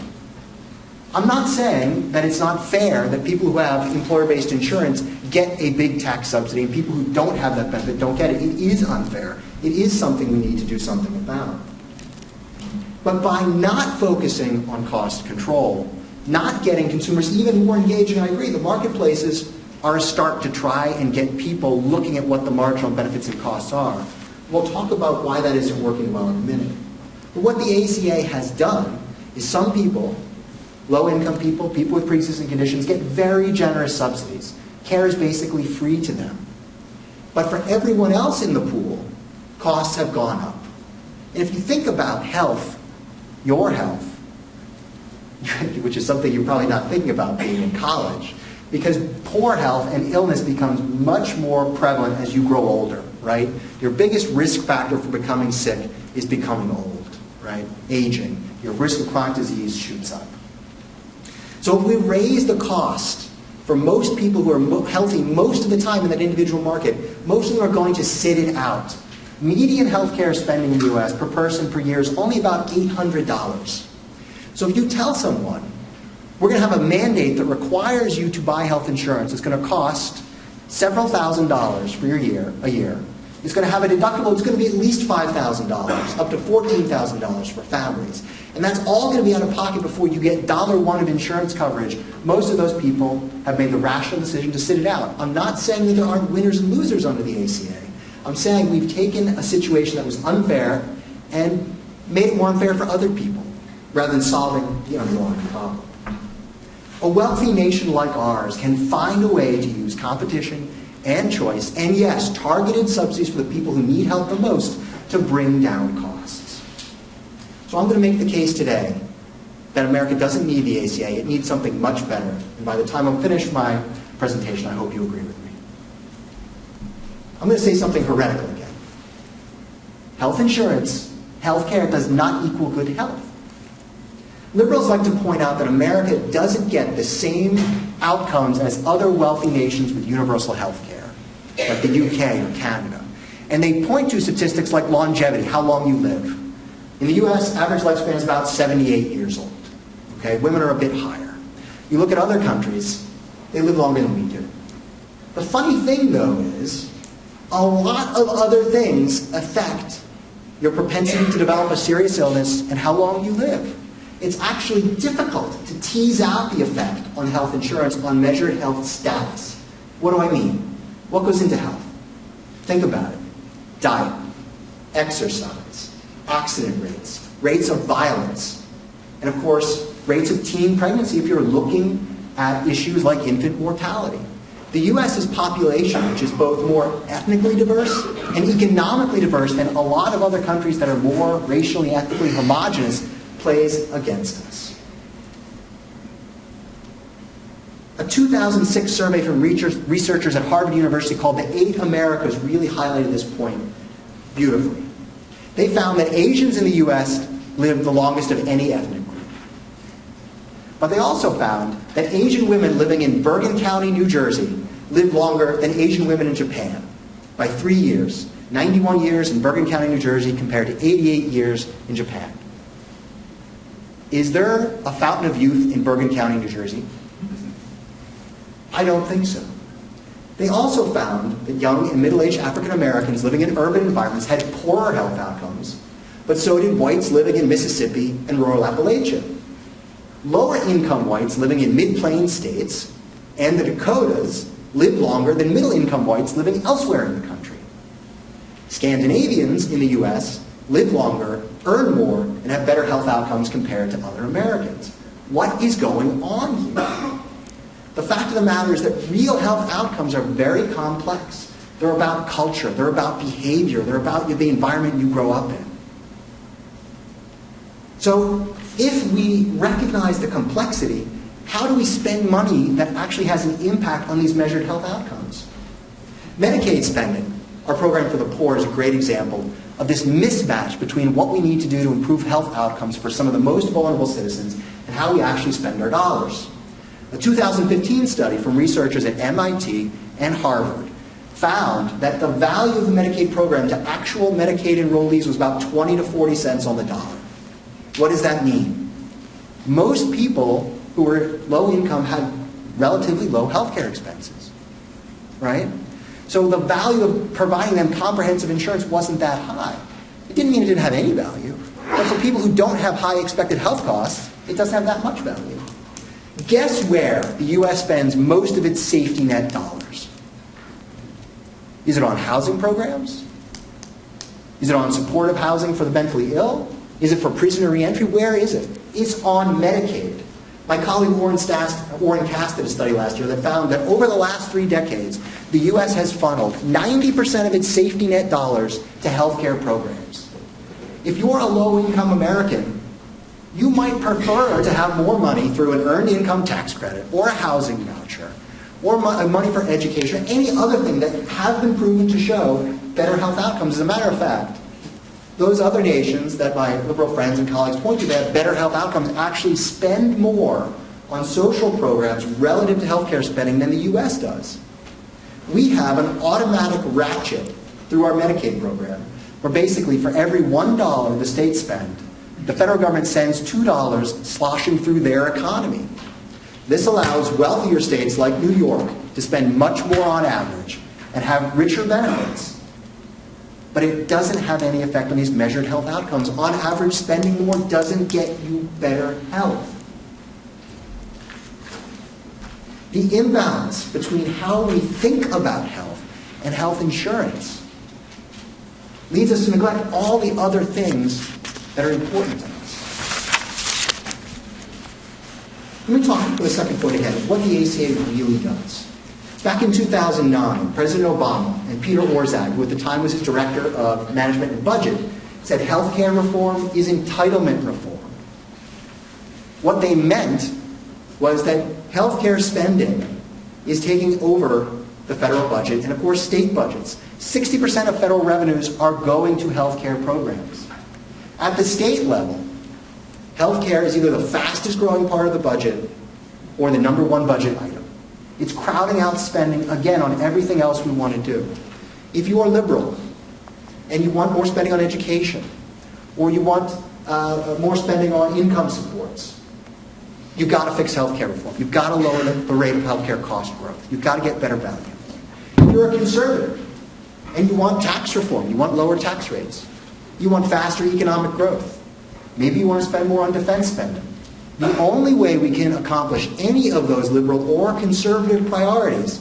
I'm not saying that it's not fair that people who have employer-based insurance get a big tax subsidy and people who don't have that benefit don't get it. It is unfair. It is something we need to do something about. But by not focusing on cost control, not getting consumers even more engaged, and I agree, the marketplaces are a start to try and get people looking at what the marginal benefits and costs are. We'll talk about why that isn't working well in a minute. But what the ACA has done is some people, low-income people, people with pre-existing conditions, get very generous subsidies. Care is basically free to them. But for everyone else in the pool, costs have gone up. And if you think about health, your health, which is something you're probably not thinking about being in college, because poor health and illness becomes much more prevalent as you grow older, right? Your biggest risk factor for becoming sick is becoming old, right? Aging. Your risk of chronic disease shoots up. So if we raise the cost for most people who are healthy most of the time in that individual market, most of them are going to sit it out. Median healthcare spending in the U.S. per person per year is only about $800. So if you tell someone, we're going to have a mandate that requires you to buy health insurance, it's going to cost several $1,000s for a year. It's going to have a deductible, it's going to be at least $5,000, up to $14,000 for families. And that's all going to be out of pocket before you get $1 of insurance coverage. Most of those people have made the rational decision to sit it out. I'm not saying that there aren't winners and losers under the ACA. I'm saying we've taken a situation that was unfair and made it more unfair for other people, rather than solving the underlying problem. A wealthy nation like ours can find a way to use competition and choice, and yes, targeted subsidies for the people who need help the most to bring down costs. So I'm going to make the case today that America doesn't need the ACA, it needs something much better. And by the time I'm finished my presentation, I hope you agree with me. I'm going to say something heretical again. Health insurance, health care does not equal good health. Liberals like to point out that America doesn't get the same outcomes as other wealthy nations with universal health care, like the UK or Canada. And they point to statistics like longevity, how long you live. In the US, average lifespan is about 78 years old. Okay? Women are a bit higher. You look at other countries, they live longer than we do. The funny thing, though, is a lot of other things affect your propensity to develop a serious illness and how long you live. It's actually difficult to tease out the effect on health insurance on measured health status. What do I mean? What goes into health? Think about it. Diet, exercise, accident rates, rates of violence, and of course, rates of teen pregnancy if you're looking at issues like infant mortality. The U.S.'s population, which is both more ethnically diverse and economically diverse than a lot of other countries that are more racially, ethnically homogenous, plays against us. A 2006 survey from researchers at Harvard University called The Eight Americas really highlighted this point beautifully. They found that Asians in the U.S. live the longest of any ethnic group. But they also found that Asian women living in Bergen County, New Jersey, live longer than Asian women in Japan by 3 years. 91 years in Bergen County, New Jersey compared to 88 years in Japan. Is there a fountain of youth in Bergen County, New Jersey? I don't think so. They also found that young and middle-aged African Americans living in urban environments had poorer health outcomes, but so did whites living in Mississippi and rural Appalachia. Lower-income whites living in mid-plains states and the Dakotas live longer than middle-income whites living elsewhere in the country. Scandinavians in the U.S. live longer, earn more, and have better health outcomes compared to other Americans. What is going on here? The fact of the matter is that real health outcomes are very complex. They're about culture, they're about behavior, they're about the environment you grow up in. So if we recognize the complexity, how do we spend money that actually has an impact on these measured health outcomes? Medicaid spending, our program for the poor, is a great example of this mismatch between what we need to do to improve health outcomes for some of the most vulnerable citizens and how we actually spend our dollars. A 2015 study from researchers at MIT and Harvard found that the value of the Medicaid program to actual Medicaid enrollees was about 20 to 40 cents on the dollar. What does that mean? Most people who were low income had relatively low health care expenses, right? So the value of providing them comprehensive insurance wasn't that high. It didn't mean it didn't have any value. But for people who don't have high expected health costs, it doesn't have that much value. Guess where the U.S. spends most of its safety net dollars? Is it on housing programs? Is it on supportive housing for the mentally ill? Is it for prisoner reentry? Where is it? It's on Medicaid. My colleague Warren Cass did a study last year that found that over the last 3 decades, the U.S. has funneled 90% of its safety net dollars to healthcare programs. If you're a low-income American, you might prefer to have more money through an earned income tax credit or a housing voucher or money for education or any other thing that have been proven to show better health outcomes. As a matter of fact, those other nations that my liberal friends and colleagues point to that have better health outcomes actually spend more on social programs relative to healthcare spending than the U.S. does. We have an automatic ratchet through our Medicaid program where basically for every $1 the states spend, the federal government sends $2 sloshing through their economy. This allows wealthier states like New York to spend much more on average and have richer benefits. But it doesn't have any effect on these measured health outcomes. On average, spending more doesn't get you better health. The imbalance between how we think about health and health insurance leads us to neglect all the other things that are important to us. Let me talk for the second point again of what the ACA really does. Back in 2009, President Obama and Peter Orszag, who at the time was his Director of Management and Budget, said healthcare reform is entitlement reform. What they meant was that healthcare spending is taking over the federal budget and, of course, state budgets. 60% of federal revenues are going to healthcare programs. At the state level, healthcare is either the fastest growing part of the budget or the #1 budget item. It's crowding out spending, again, on everything else we want to do. If you are liberal and you want more spending on education, or you want more spending on income supports, you've got to fix healthcare reform. You've got to lower the rate of healthcare cost growth. You've got to get better value. If you're a conservative and you want tax reform, you want lower tax rates, you want faster economic growth, maybe you want to spend more on defense spending. The only way we can accomplish any of those liberal or conservative priorities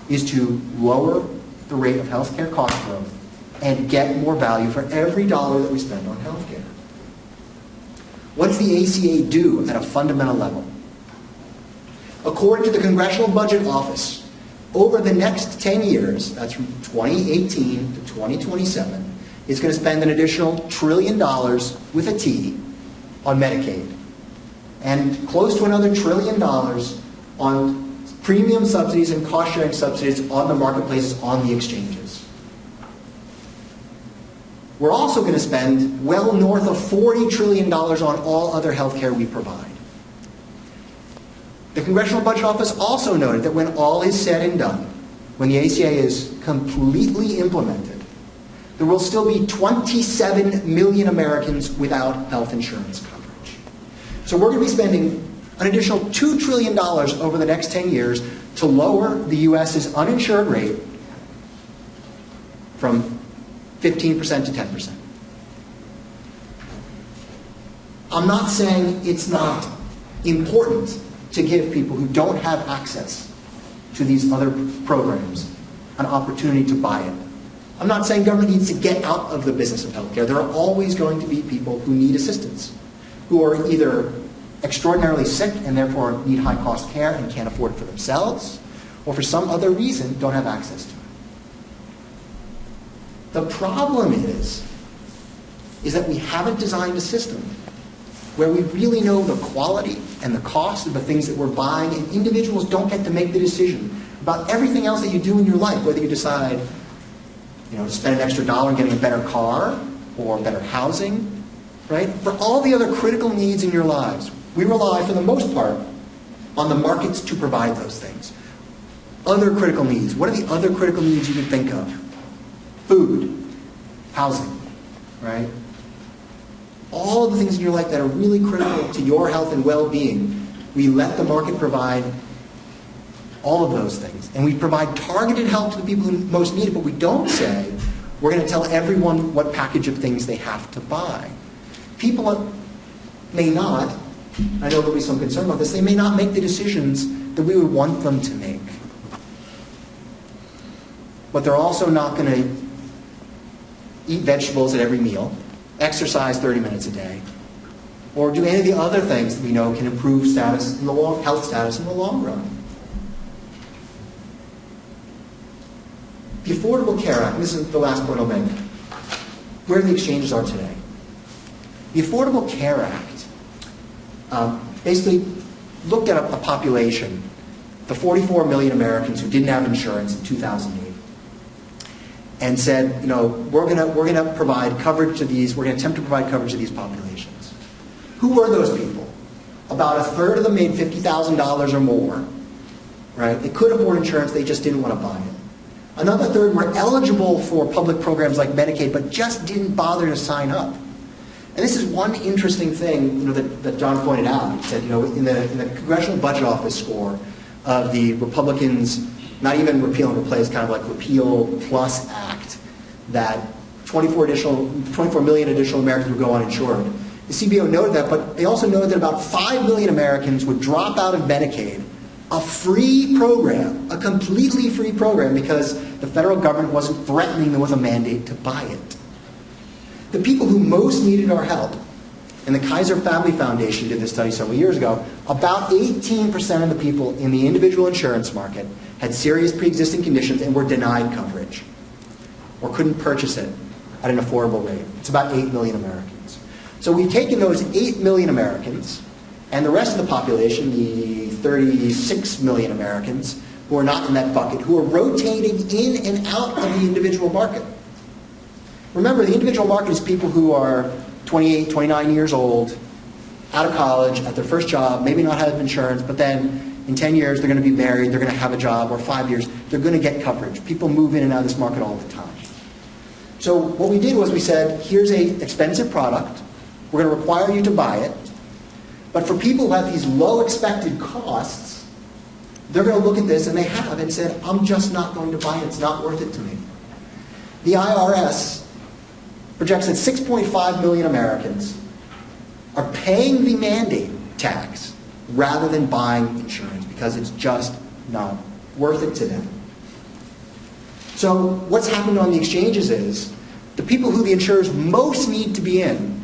is to lower the rate of healthcare cost growth and get more value for every dollar that we spend on healthcare. What does the ACA do at a fundamental level? According to the Congressional Budget Office, over the next 10 years, that's from 2018 to 2027, it's going to spend an additional $1 trillion with a T on Medicaid, and close to another $1 trillion on premium subsidies and cost-sharing subsidies on the marketplaces, on the exchanges. We're also going to spend well north of $40 trillion on all other health care we provide. The Congressional Budget Office also noted that when all is said and done, when the ACA is completely implemented, there will still be 27 million Americans without health insurance coverage. So we're going to be spending an additional $2 trillion over the next 10 years to lower the U.S.'s uninsured rate from 15% to 10%. I'm not saying it's not important to give people who don't have access to these other programs an opportunity to buy it. I'm not saying government needs to get out of the business of healthcare. There are always going to be people who need assistance, who are either extraordinarily sick and therefore need high-cost care and can't afford it for themselves, or for some other reason don't have access to it. The problem is that we haven't designed a system where we really know the quality and the cost of the things that we're buying, and individuals don't get to make the decision about everything else that you do in your life, whether you decide, to spend an extra dollar on getting a better car or better housing, right? For all the other critical needs in your lives, we rely, for the most part, on the markets to provide those things. Other critical needs. What are the other critical needs you can think of? Food, housing, right? All of the things in your life that are really critical to your health and well-being, we let the market provide all of those things. And we provide targeted help to the people who most need it, but we don't say we're going to tell everyone what package of things they have to buy. People may not, I know there'll be some concern about this, they may not make the decisions that we would want them to make. But they're also not going to eat vegetables at every meal, exercise 30 minutes a day, or do any of the other things that we know can improve status in the health status in the long run. The Affordable Care Act, and this is the last point I'll make, where the exchanges are today. The Affordable Care Act basically looked at a population, the 44 million Americans who didn't have insurance in 2008, and said, we're going to provide coverage to these, we're going to attempt to provide coverage to these populations. Who were those people? About a third of them made $50,000 or more, right? They could afford insurance, they just didn't want to buy it. Another third were eligible for public programs like Medicaid, but just didn't bother to sign up. And this is one interesting thing, that John pointed out. He said, in the Congressional Budget Office score of the Republicans, not even repeal and replace, kind of like repeal plus act, that 24 million additional Americans would go uninsured. The CBO noted that, but they also noted that about 5 million Americans would drop out of Medicaid, a free program, a completely free program, because the federal government wasn't threatening them with a mandate to buy it. The people who most needed our help, and the Kaiser Family Foundation did this study several years ago, about 18% of the people in the individual insurance market had serious pre-existing conditions and were denied coverage or couldn't purchase it at an affordable rate. It's about 8 million Americans. So we've taken those 8 million Americans and the rest of the population, the 36 million Americans who are not in that bucket, who are rotating in and out of the individual market. Remember, the individual market is people who are 28, 29 years old, out of college, at their first job, maybe not have insurance, but then in 10 years they're going to be married, they're going to have a job, or 5 years, they're going to get coverage. People move in and out of this market all the time. So what we did was we said, here's an expensive product, we're going to require you to buy it, but for people who have these low expected costs, they're going to look at this, and they have, and said, I'm just not going to buy it, it's not worth it to me. The IRS projects that 6.5 million Americans are paying the mandate tax rather than buying insurance because it's just not worth it to them. So what's happened on the exchanges is the people who the insurers most need to be in,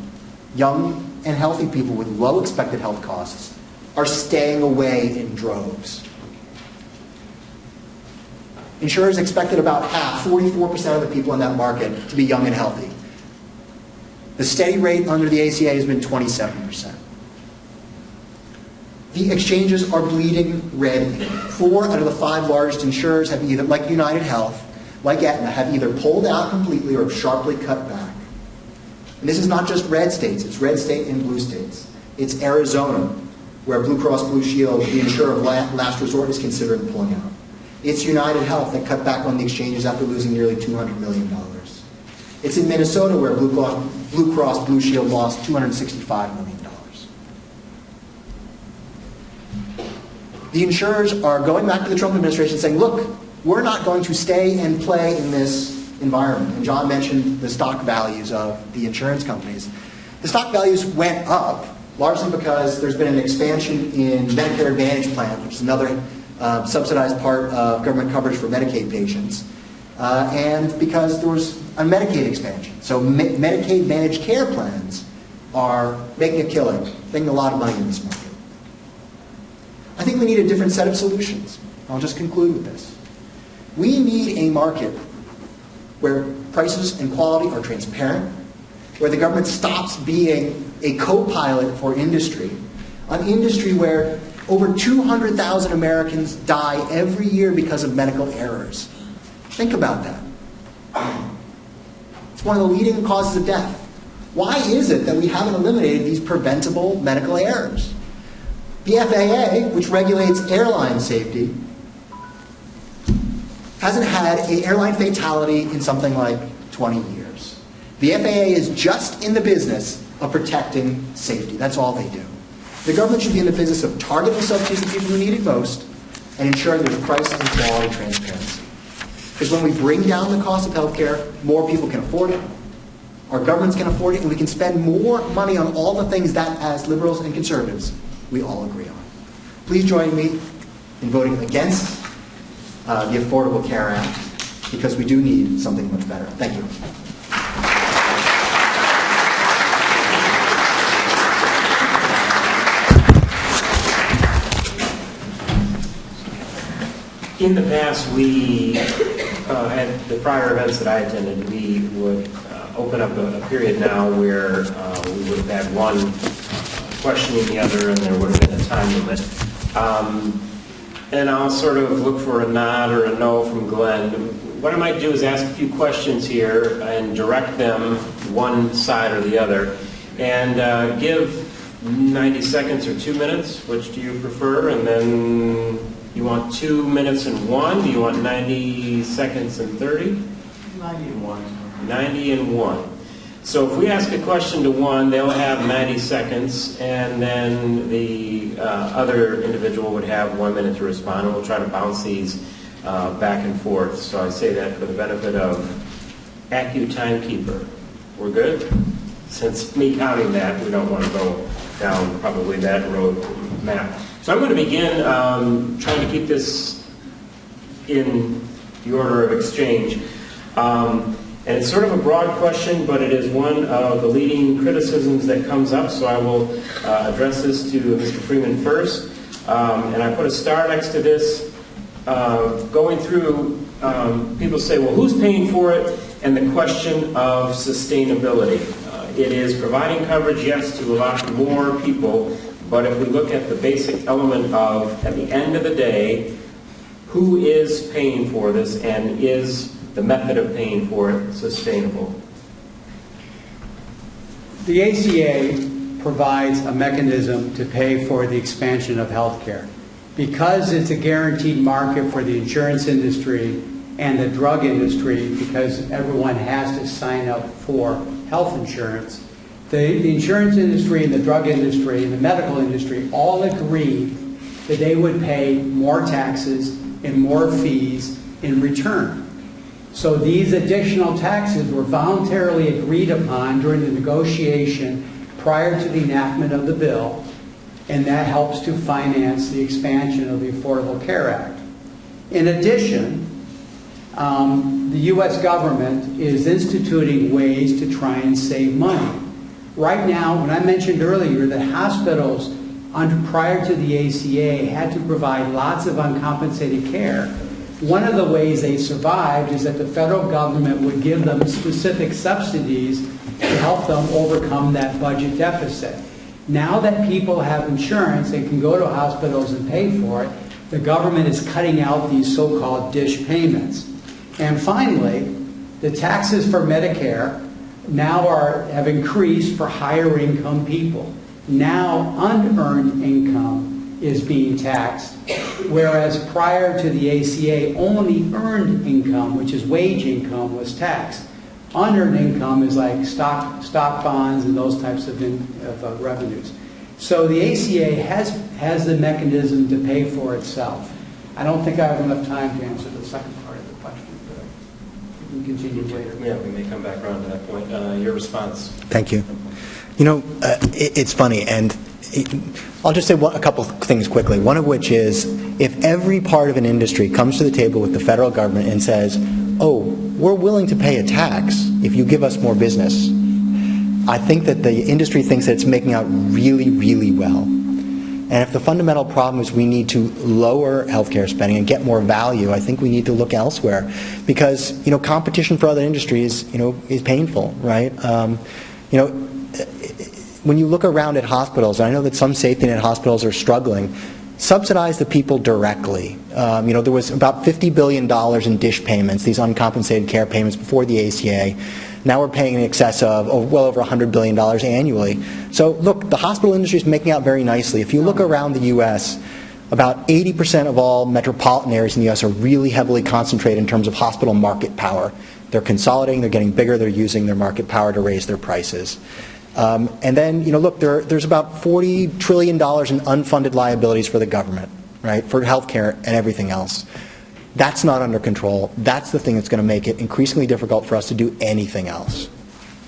young and healthy people with low expected health costs, are staying away in droves. Insurers expected about half, 44% of the people in that market, to be young and healthy. The steady rate under the ACA has been 27%. The exchanges are bleeding red. 4 out of the 5 largest insurers have either, like United Health, like Aetna, have either pulled out completely or sharply cut back. And this is not just red states, it's red state and blue states. It's Arizona, where Blue Cross Blue Shield, the insurer of last resort, is considering pulling out. It's United Health that cut back on the exchanges after losing nearly $200 million. It's in Minnesota where Blue Cross Blue Shield lost $265 million. The insurers are going back to the Trump administration saying, look, we're not going to stay and play in this environment. And John mentioned the stock values of the insurance companies. The stock values went up largely because there's been an expansion in Medicare Advantage plan, which is another subsidized part of government coverage for Medicaid patients, and because there was a Medicaid expansion. So Medicaid managed care plans are making a killing, making a lot of money in this market. I think we need a different set of solutions. I'll just conclude with this. We need a market where prices and quality are transparent, where the government stops being a co-pilot for industry, an industry where over 200,000 Americans die every year because of medical errors. Think about that. It's one of the leading causes of death. Why is it that we haven't eliminated these preventable medical errors? The FAA, which regulates airline safety, hasn't had an airline fatality in something like 20 years. The FAA is just in the business of protecting safety. That's all they do. The government should be in the business of targeting subsidies to people who need it most and ensuring there's price and quality transparency. Because when we bring down the cost of healthcare, more people can afford it, our governments can afford it, and we can spend more money on all the things that, as liberals and conservatives, we all agree on. Please join me in voting against the Affordable Care Act, because we do need something much better. Thank you. In the past, we, at the prior events that I attended, we would open up a period now where we would have had one questioning the other, and there would have been a time limit. And I'll sort of look for a nod or a no from Glenn. What I might do is ask a few questions here and direct them one side or the other, and give 90 seconds or 2 minutes. Which do you prefer? And then you want 2 minutes and 1? Do you want 90 seconds and 30? 90 and 1. 90 and 1. So if we ask a question to one, they'll have 90 seconds, and then the other individual would have 1 minute to respond, and we'll try to bounce these back and forth. So I say that for the benefit of AccuTimekeeper. We're good? Since me counting that, we don't want to go down probably that road map. So I'm going to begin trying to keep this in the order of exchange. And it's sort of a broad question, but it is one of the leading criticisms that comes up, so I will address this to Mr. Freeman first. And I put a star next to this. Going through, people say, well, who's paying for it? And the question of sustainability. It is providing coverage, yes, to a lot more people, but if we look at the basic element of, at the end of the day, who is paying for this, and is the method of paying for it sustainable? The ACA provides a mechanism to pay for the expansion of health care. Because it's a guaranteed market for the insurance industry and the drug industry, because everyone has to sign up for health insurance, the insurance industry and the drug industry and the medical industry all agreed that they would pay more taxes and more fees in return. So these additional taxes were voluntarily agreed upon during the negotiation prior to the enactment of the bill, and that helps to finance the expansion of the Affordable Care Act. In addition, the U.S. government is instituting ways to try and save money. Right now, when I mentioned earlier that hospitals prior to the ACA had to provide lots of uncompensated care, one of the ways they survived is that the federal government would give them specific subsidies to help them overcome that budget deficit. Now that people have insurance and can go to hospitals and pay for it, the government is cutting out these so-called dish payments. And finally, the taxes for Medicare now have increased for higher income people. Now unearned income is being taxed, whereas prior to the ACA, only earned income, which is wage income, was taxed. Unearned income is like stock bonds and those types of revenues. So the ACA has the mechanism to pay for itself. I don't think I have enough time to answer the second part of the question, but we can continue later. Yeah, we may come back around to that point. Your response? Thank you. You know, it's funny, and I'll just say a couple things quickly, one of which is if every part of an industry comes to the table with the federal government and says, oh, we're willing to pay a tax if you give us more business, I think that the industry thinks that it's making out really, really well. And if the fundamental problem is we need to lower healthcare spending and get more value, I think we need to look elsewhere because, you know, competition for other industries, you know, is painful, right? You know, when you look around at hospitals, and I know that some safety net hospitals are struggling, subsidize the people directly. You know, there was about $50 billion in dish payments, these uncompensated care payments before the ACA. Now we're paying in excess of well over $100 billion annually. So look, the hospital industry is making out very nicely. If you look around the U.S., about 80% of all metropolitan areas in the U.S. are really heavily concentrated in terms of hospital market power. They're consolidating, they're getting bigger, they're using their market power to raise their prices. And then, you know, look, there's about $40 trillion in unfunded liabilities for the government, right, for healthcare and everything else. That's not under control. That's the thing that's going to make it increasingly difficult for us to do anything else.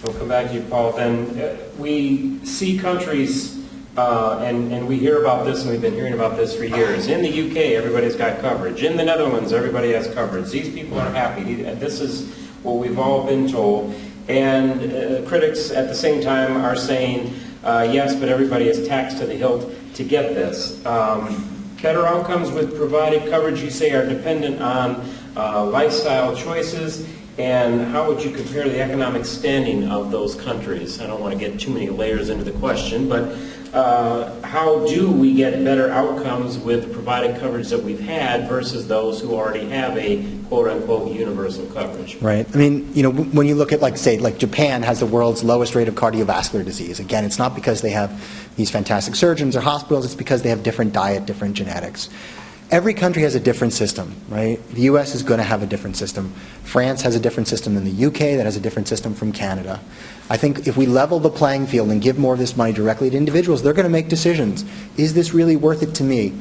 We'll come back to you, Paul. Then we see countries, and we hear about this, and we've been hearing about this for years. In the UK, everybody's got coverage. In the Netherlands, everybody has coverage. These people are happy. This is what we've all been told. And critics at the same time are saying, yes, but everybody is taxed to the hilt to get this. Better outcomes with provided coverage, you say, are dependent on lifestyle choices. And how would you compare the economic standing of those countries? I don't want to get too many layers into the question, but how do we get better outcomes with provided coverage that we've had versus those who already have a quote-unquote universal coverage? Right. I mean, you know, when you look at, like, say, like Japan has the world's lowest rate of cardiovascular disease. Again, it's not because they have these fantastic surgeons or hospitals. It's because they have different diet, different genetics. Every country has a different system, right? The U.S. is going to have a different system. France has a different system than the U.K. that has a different system from Canada. I think if we level the playing field and give more of this money directly to individuals, they're going to make decisions. Is this really worth it to me?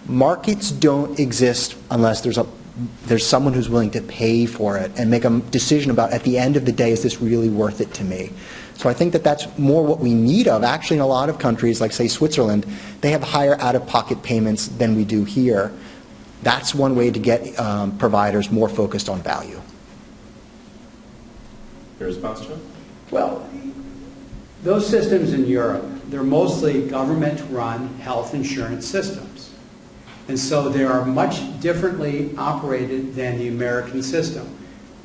Markets don't exist unless there's someone who's willing to pay for it and make a decision about, at the end of the day, is this really worth it to me? So I think that that's more what we need of. Actually, in a lot of countries, like, say, Switzerland, they have higher out-of-pocket payments than we do here. That's one way to get providers more focused on value. Your response, John? Well, those systems in Europe, they're mostly government-run health insurance systems. And so they are much differently operated than the American system.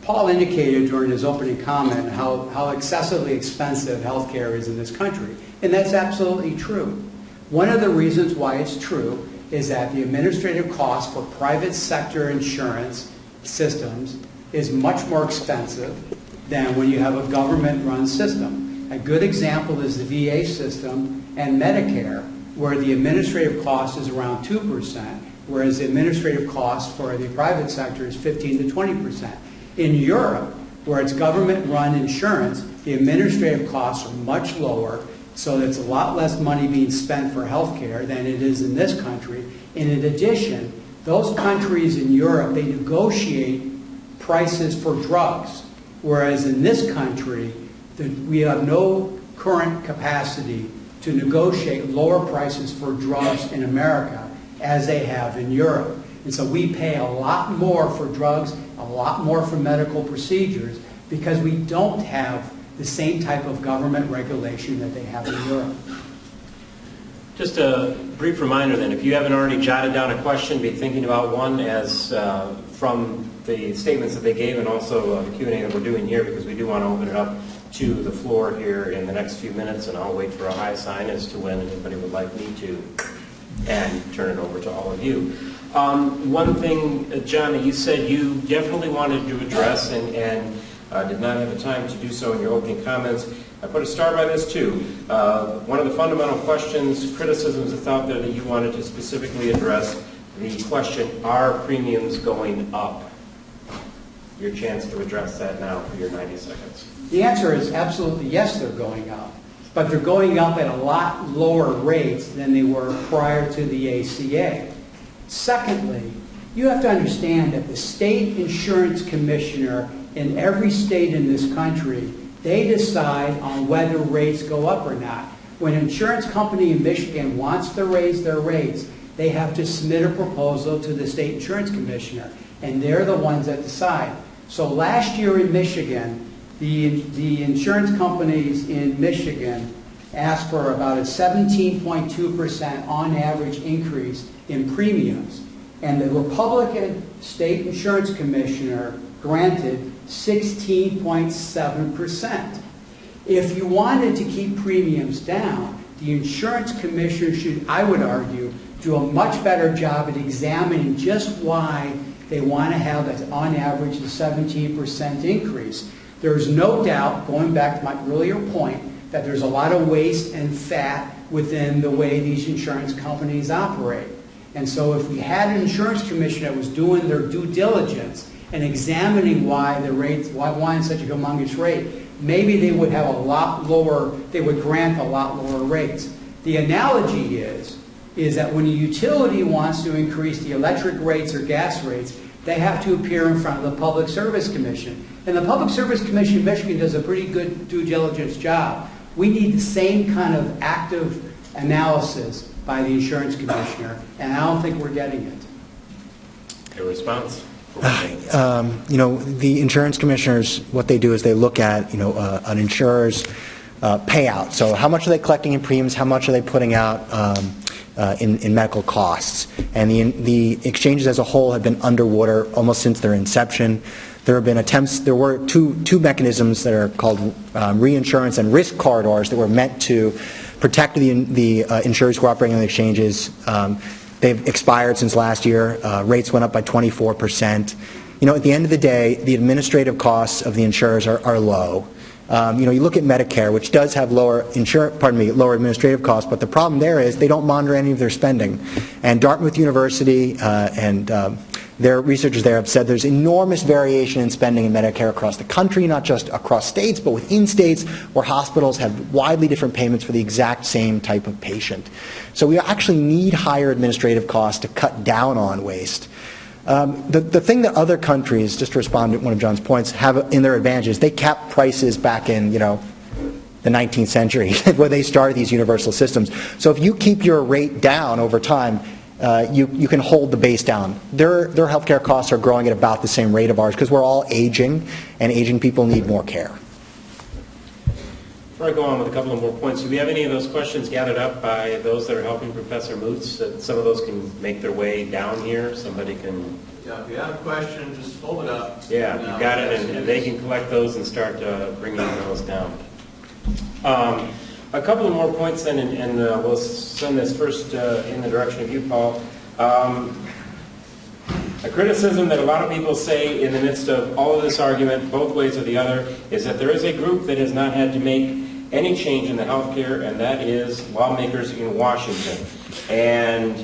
Paul indicated during his opening comment how excessively expensive healthcare is in this country, and that's absolutely true. One of the reasons why it's true is that the administrative cost for private sector insurance systems is much more expensive than when you have a government-run system. A good example is the VA system and Medicare, where the administrative cost is around 2%, whereas the administrative cost for the private sector is 15 to 20%. In Europe, where it's government-run insurance, the administrative costs are much lower, so there's a lot less money being spent for health care than it is in this country. And in addition, those countries in Europe, they negotiate prices for drugs, whereas in this country, we have no current capacity to negotiate lower prices for drugs in America as they have in Europe. And so we pay a lot more for drugs, a lot more for medical procedures, because we don't have the same type of government regulation that they have in Europe. Just a brief reminder then, if you haven't already jotted down a question, be thinking about one as from the statements that they gave and also the Q&A that we're doing here, because we do want to open it up to the floor here in the next few minutes, and I'll wait for a high sign as to when anybody would like me to, and turn it over to all of you. One thing, John, you said you definitely wanted to address and did not have the time to do so in your opening comments. I put a star by this too. One of the fundamental questions, criticisms that's out there that you wanted to specifically address, the question, are premiums going up? Your chance to address that now for your 90 seconds. The answer is absolutely yes, they're going up. but they're going up at a lot lower rates than they were prior to the ACA. Secondly, you have to understand that the state insurance commissioner in every state in this country, they decide on whether rates go up or not. When an insurance company in Michigan wants to raise their rates, they have to submit a proposal to the state insurance commissioner, and they're the ones that decide. So last year in Michigan, the insurance companies in Michigan asked for about a 17.2% on average increase in premiums. And the Republican state insurance commissioner granted 16.7%. If you wanted to keep premiums down, the insurance commissioner should, I would argue, do a much better job at examining just why they want to have that on average a 17% increase. There's no doubt, going back to my earlier point, that there's a lot of waste and fat within the way these insurance companies operate. And so if we had an insurance commission that was doing their due diligence and examining why the rates, why such a humongous rate, maybe they would have a lot lower, they would grant a lot lower rates. The analogy is that when a utility wants to increase the electric rates or gas rates, they have to appear in front of the Public Service Commission. And the Public Service Commission of Michigan does a pretty good due diligence job. We need the same kind of active analysis by the insurance commissioner, and I don't think we're getting it. A response? The insurance commissioners, what they do is they look at, an insurer's payout. So how much are they collecting in premiums? How much are they putting out in medical costs? And the exchanges as a whole have been underwater almost since their inception. There have been attempts, there were two mechanisms that are called reinsurance and risk corridors that were meant to protect the insurers who are operating on the exchanges. They've expired since last year. Rates went up by 24%. At the end of the day, the administrative costs of the insurers are low. You look at Medicare, which does have lower administrative costs, but the problem there is they don't monitor any of their spending. And Dartmouth University and their researchers there have said there's enormous variation in spending in Medicare across the country, not just across states, but within states where hospitals have widely different payments for the exact same type of patient. So we actually need higher administrative costs to cut down on waste. The thing that other countries, just to respond to one of John's points, have in their advantages, they capped prices back in, the 19th century where they started these universal systems. So if you keep your rate down over time, you can hold the base down. Their healthcare costs are growing at about the same rate of ours because we're all aging, and aging people need more care. Before I go on with a couple of more points, do we have any of those questions gathered up by those that are helping Professor Moots? That some of those can make their way down here. Somebody can. Yeah, if you have a question, just hold it up. Yeah, you got it, and they can collect those and start bringing those down. A couple of more points then, and we'll send this first in the direction of you, Paul. A criticism that a lot of people say in the midst of all of this argument, both ways or the other, is that there is a group that has not had to make any change in the healthcare, and that is lawmakers in Washington. And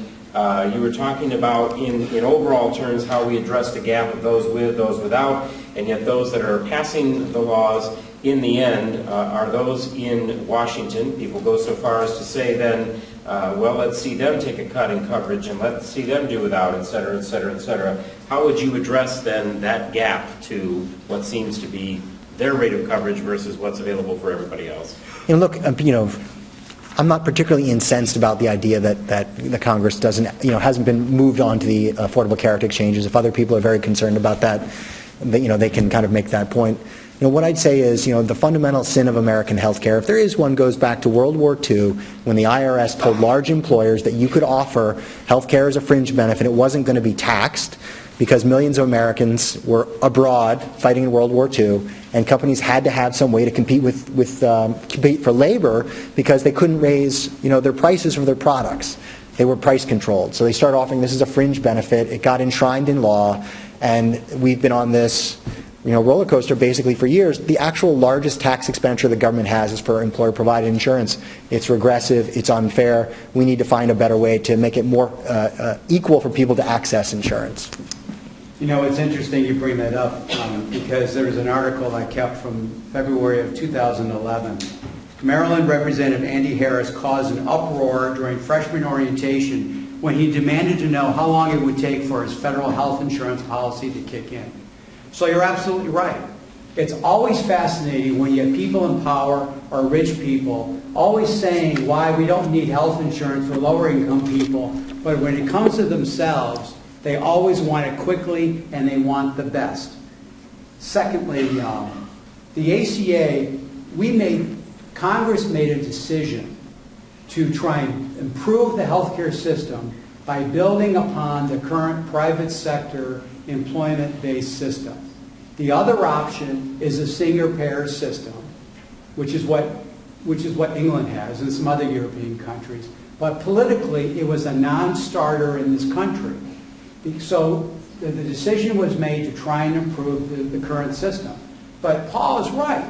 you were talking about, in overall terms, how we address the gap of those with, those without, and yet those that are passing the laws in the end are those in Washington. People go so far as to say then, well, let's see them take a cut in coverage and let's see them do without, et cetera, et cetera, et cetera. How would you address then that gap to what seems to be their rate of coverage versus what's available for everybody else? Look, I'm not particularly incensed about the idea that the Congress hasn't been moved on to the Affordable Care Act exchanges. If other people are very concerned about that, they can kind of make that point. What I'd say is, the fundamental sin of American healthcare, if there is one, goes back to World War II when the IRS told large employers that you could offer healthcare as a fringe benefit. It wasn't going to be taxed because millions of Americans were abroad fighting in World War II, and companies had to have some way to compete compete for labor because they couldn't raise, their prices for their products. They were price controlled. So they started offering this as a fringe benefit. It got enshrined in law, and we've been on this roller coaster basically for years. The actual largest tax expenditure the government has is for employer-provided insurance. It's regressive. It's unfair. We need to find a better way to make it more equal for people to access insurance. It's interesting you bring that up because there's an article I kept from February of 2011, Maryland Representative Andy Harris caused an uproar during freshman orientation when he demanded to know how long it would take for his federal health insurance policy to kick in. So you're absolutely right. It's always fascinating when you have people in power or rich people always saying why we don't need health insurance for lower income people, but when it comes to themselves, they always want it quickly and they want the best. Secondly, the ACA, Congress made a decision to try and improve the healthcare system by building upon the current private sector employment-based system. The other option is a single-payer system, which is what England has and some other European countries. But politically, it was a non-starter in this country. So the decision was made to try and improve the current system. But Paul is right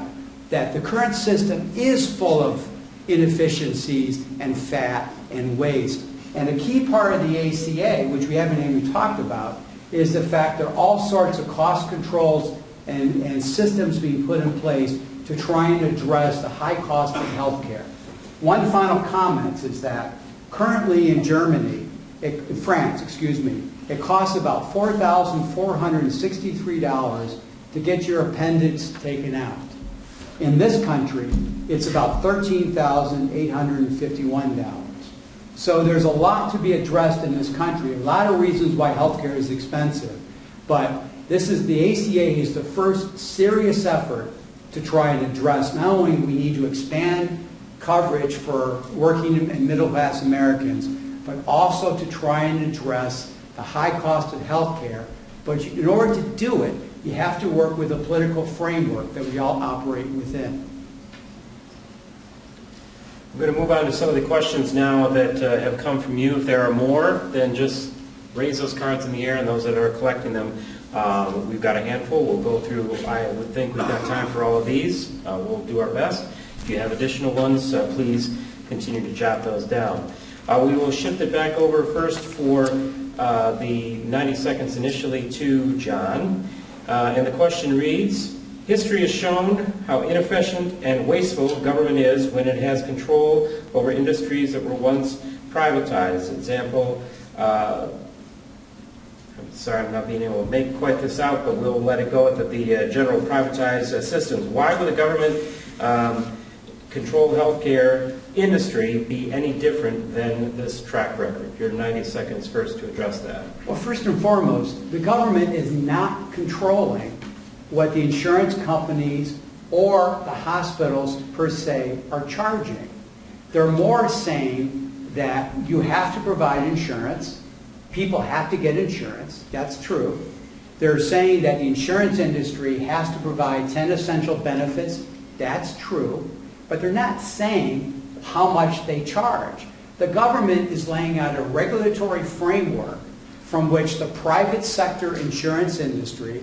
that the current system is full of inefficiencies and fat and waste. And a key part of the ACA, which we haven't even talked about, is the fact there are all sorts of cost controls and systems being put in place to try and address the high cost of health care. One final comment is that currently in France, it costs about $4,463 to get your appendix taken out. In this country, it's about $13,851. So there's a lot to be addressed in this country, a lot of reasons why healthcare is expensive. But the ACA is the first serious effort to try and address not only we need to expand coverage for working and middle-class Americans, but also to try and address the high cost of healthcare. But in order to do it, you have to work with a political framework that we all operate within. I'm going to move on to some of the questions now that have come from you. If there are more, then just raise those cards in the air, and those that are collecting them, we've got a handful. We'll go through, I would think we've got time for all of these. We'll do our best. If you have additional ones, please continue to jot those down. We will shift it back over first for the 90 seconds initially to John. And the question reads, history has shown how inefficient and wasteful government is when it has control over industries that were once privatized. Example, I'm sorry I'm not being able to make quite this out, but we'll let it go at the general privatized systems. Why would the government controlled healthcare industry be any different than this track record? Your 90 seconds first to address that. Well, first and foremost, the government is not controlling what the insurance companies or the hospitals per se are charging. They're more saying that you have to provide insurance. People have to get insurance. That's true. They're saying that the insurance industry has to provide 10 essential benefits. That's true. But they're not saying how much they charge. The government is laying out a regulatory framework from which the private sector insurance industry,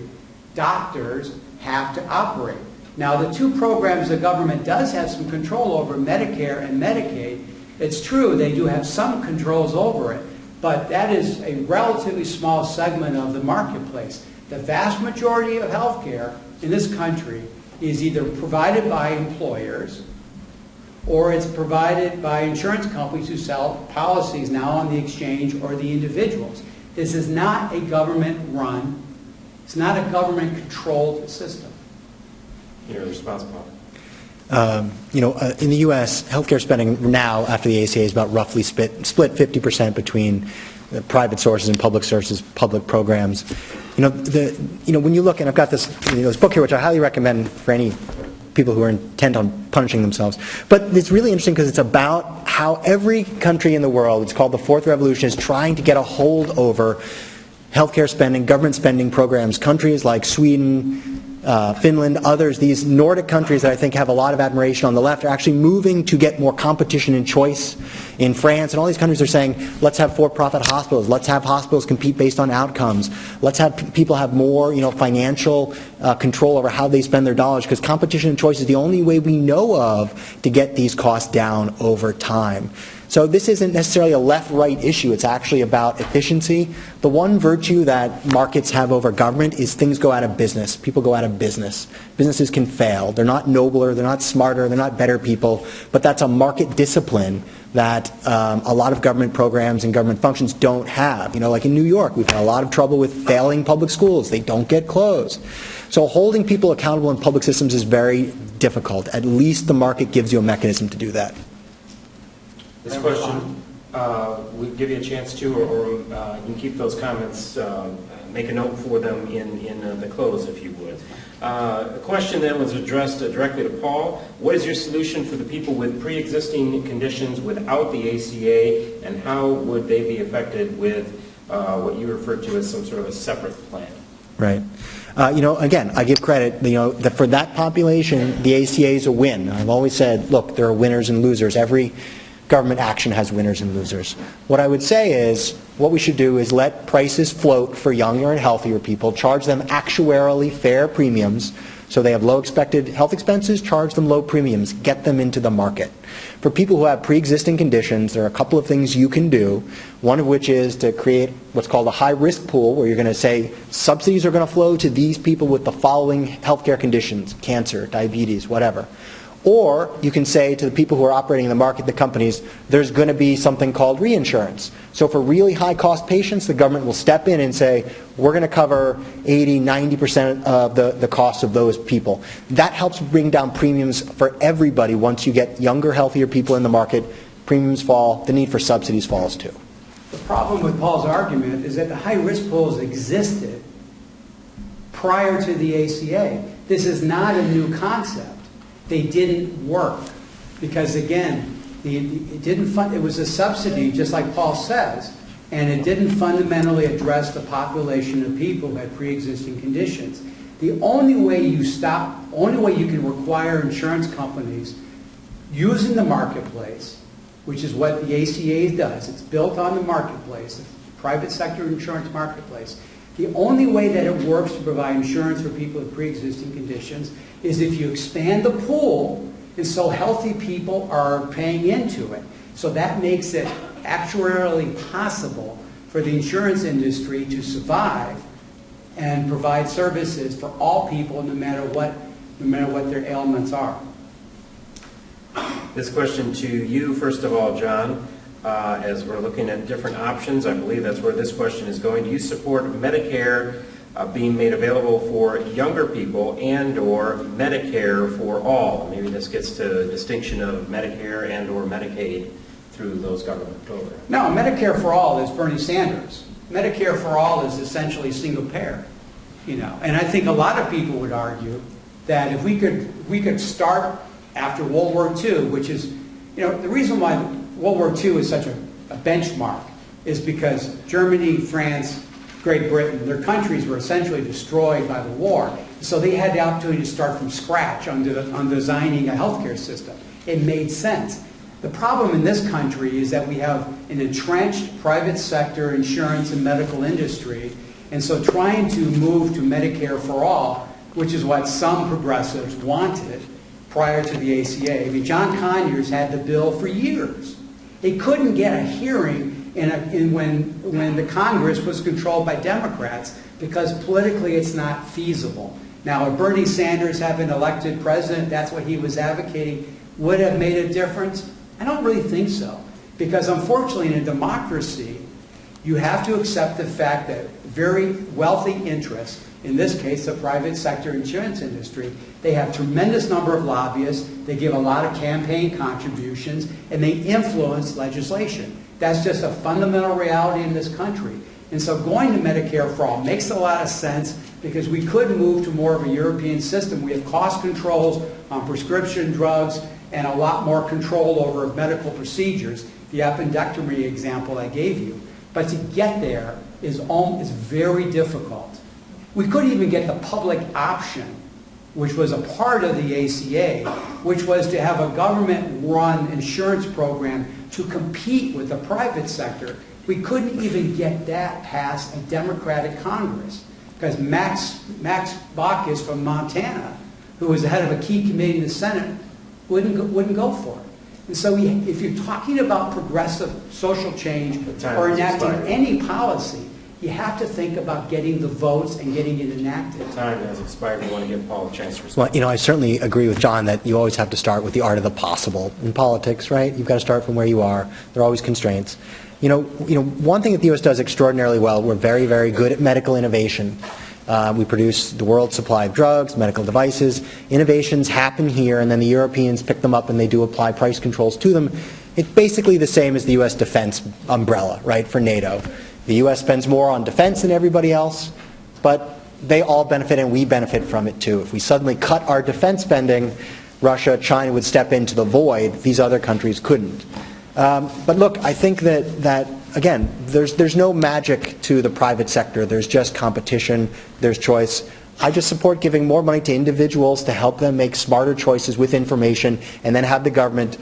doctors, have to operate. Now, the two programs the government does have some control over, Medicare and Medicaid, it's true they do have some controls over it, but that is a relatively small segment of the marketplace. The vast majority of health care in this country is either provided by employers or it's provided by insurance companies who sell policies now on the exchange or the individuals. This is not a government-run, it's not a government-controlled system. Your response, Paul. In the U.S., healthcare spending now, after the ACA, is about roughly split 50% between the private sources and public sources, public programs. When you look, and I've got this book here, which I highly recommend for any people who are intent on punishing themselves. But it's really interesting because it's about how every country in the world, it's called the Fourth Revolution, is trying to get a hold over healthcare spending, government spending programs. Countries like Sweden, Finland, others, these Nordic countries that I think have a lot of admiration on the left are actually moving to get more competition and choice. In France and all these countries are saying, let's have for-profit hospitals, let's have hospitals compete based on outcomes, let's have people have more financial control over how they spend their dollars, because competition and choice is the only way we know of to get these costs down over time. So this isn't necessarily a left-right issue. It's actually about efficiency. The one virtue that markets have over government is things go out of business. People go out of business. Businesses can fail. They're not nobler, they're not smarter, they're not better people, but that's a market discipline that a lot of government programs and government functions don't have. Like in New York, we've had a lot of trouble with failing public schools. They don't get closed. So holding people accountable in public systems is very difficult. At least the market gives you a mechanism to do that. This question, we'll give you a chance to, or you can keep those comments, make a note for them in the close, if you would. The question then was addressed directly to Paul. What is your solution for the people with pre-existing conditions without the ACA, and how would they be affected with what you referred to as some sort of a separate plan? Right. Again, I give credit, that for that population, the ACA is a win. I've always said, look, there are winners and losers. Every government action has winners and losers. What I would say is, what we should do is let prices float for younger and healthier people, charge them actuarially fair premiums, so they have low expected health expenses, charge them low premiums, get them into the market. For people who have pre-existing conditions, there are a couple of things you can do, one of which is to create what's called a high-risk pool, where you're going to say subsidies are going to flow to these people with the following healthcare conditions, cancer, diabetes, whatever. Or you can say to the people who are operating in the market, the companies, there's going to be something called reinsurance. So for really high-cost patients, the government will step in and say, we're going to cover 80, 90% of the cost of those people. That helps bring down premiums for everybody. Once you get younger, healthier people in the market, premiums fall, the need for subsidies falls too. The problem with Paul's argument is that the high-risk pools existed prior to the ACA. This is not a new concept. They didn't work because, again, it was a subsidy, just like Paul says, and it didn't fundamentally address the population of people who had pre-existing conditions. The only way you can require insurance companies using the marketplace, which is what the ACA does, it's built on the marketplace, the private sector insurance marketplace. The only way that it works to provide insurance for people with pre-existing conditions is if you expand the pool, and so healthy people are paying into it. So that makes it actuarially possible for the insurance industry to survive and provide services for all people, no matter what their ailments are. This question to you, first of all, John. As we're looking at different options, I believe that's where this question is going. Do you support Medicare being made available for younger people and or Medicare for all? Maybe this gets to a distinction of Medicare and or Medicaid through those government programs. No, Medicare for all is Bernie Sanders. Medicare for all is essentially single payer. And I think a lot of people would argue that if we could start after World War II, which is, the reason why World War II is such a benchmark is because Germany, France, Great Britain, their countries were essentially destroyed by the war. So they had the opportunity to start from scratch on designing a healthcare system. It made sense. The problem in this country is that we have an entrenched private sector insurance and medical industry, and so trying to move to Medicare for all, which is what some progressives wanted prior to the ACA. I mean, John Conyers had the bill for years. He couldn't get a hearing when the Congress was controlled by Democrats because politically it's not feasible. Now, if Bernie Sanders had been elected president, that's what he was advocating, would have made a difference? I don't really think so. Because unfortunately, in a democracy, you have to accept the fact that very wealthy interests, in this case the private sector insurance industry, they have a tremendous number of lobbyists, they give a lot of campaign contributions, and they influence legislation. That's just a fundamental reality in this country. And so going to Medicare for all makes a lot of sense because we could move to more of a European system. We have cost controls on prescription drugs and a lot more control over medical procedures, the appendectomy example I gave you. But to get there is very difficult. We couldn't even get the public option, which was a part of the ACA, which was to have a government-run insurance program to compete with the private sector. We couldn't even get that past a Democratic Congress because Max Baucus from Montana, who was the head of a key committee in the Senate, wouldn't go for it. And so if you're talking about progressive social change time or has enacting expired. any policy, you have to think about getting the votes and getting it enacted. Time has expired. We want to give Paul a chance to respond. Well, I certainly agree with John that you always have to start with the art of the possible in politics, right? You've got to start from where you are. There are always constraints. One thing that the U.S. does extraordinarily well, we're very, very good at medical innovation. We produce the world's supply of drugs, medical devices. Innovations happen here, and then the Europeans pick them up and they do apply price controls to them. It's basically the same as the U.S. defense umbrella, right, for NATO. The U.S. spends more on defense than everybody else, but they all benefit and we benefit from it too. If we suddenly cut our defense spending, Russia, China would step into the void. These other countries couldn't. But look, I think that again, there's no magic to the private sector. There's just competition. There's choice. I just support giving more money to individuals to help them make smarter choices with information, and then have the government,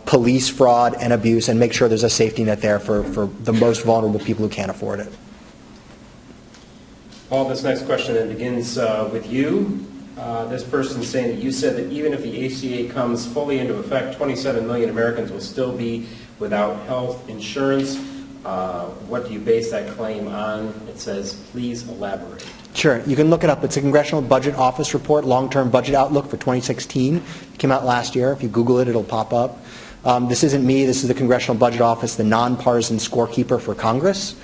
police fraud and abuse and make sure there's a safety net there for the most vulnerable people who can't afford it. Paul, this next question then begins with you. This person's saying that you said that even if the ACA comes fully into effect, 27 million Americans will still be without health insurance. What do you base that claim on? It says, please elaborate. Sure. You can look it up. It's a Congressional Budget Office report, long-term budget outlook for 2016. It came out last year. If you Google it, it'll pop up. This isn't me. This is the Congressional Budget Office, the nonpartisan scorekeeper for Congress.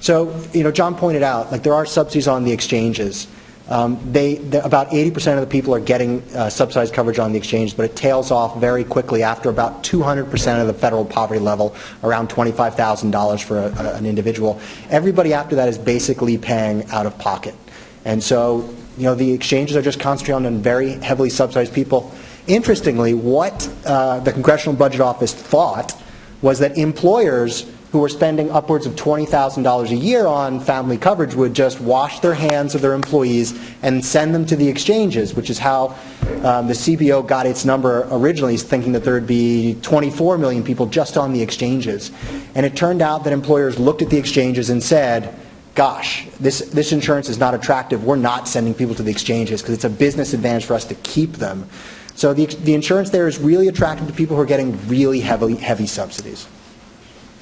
So, John pointed out, there are subsidies on the exchanges. About 80% of the people are getting subsidized coverage on the exchange, but it tails off very quickly after about 200% of the federal poverty level, around $25,000 for an individual. Everybody after that is basically paying out of pocket. And so, the exchanges are just concentrating on very heavily subsidized people. Interestingly, what the Congressional Budget Office thought was that employers who were spending upwards of $20,000 a year on family coverage would just wash their hands of their employees and send them to the exchanges, which is how the CBO got its number originally, thinking that there would be 24 million people just on the exchanges. And it turned out that employers looked at the exchanges and said, gosh, this insurance is not attractive. We're not sending people to the exchanges because it's a business advantage for us to keep them. So the insurance there is really attractive to people who are getting really heavy subsidies.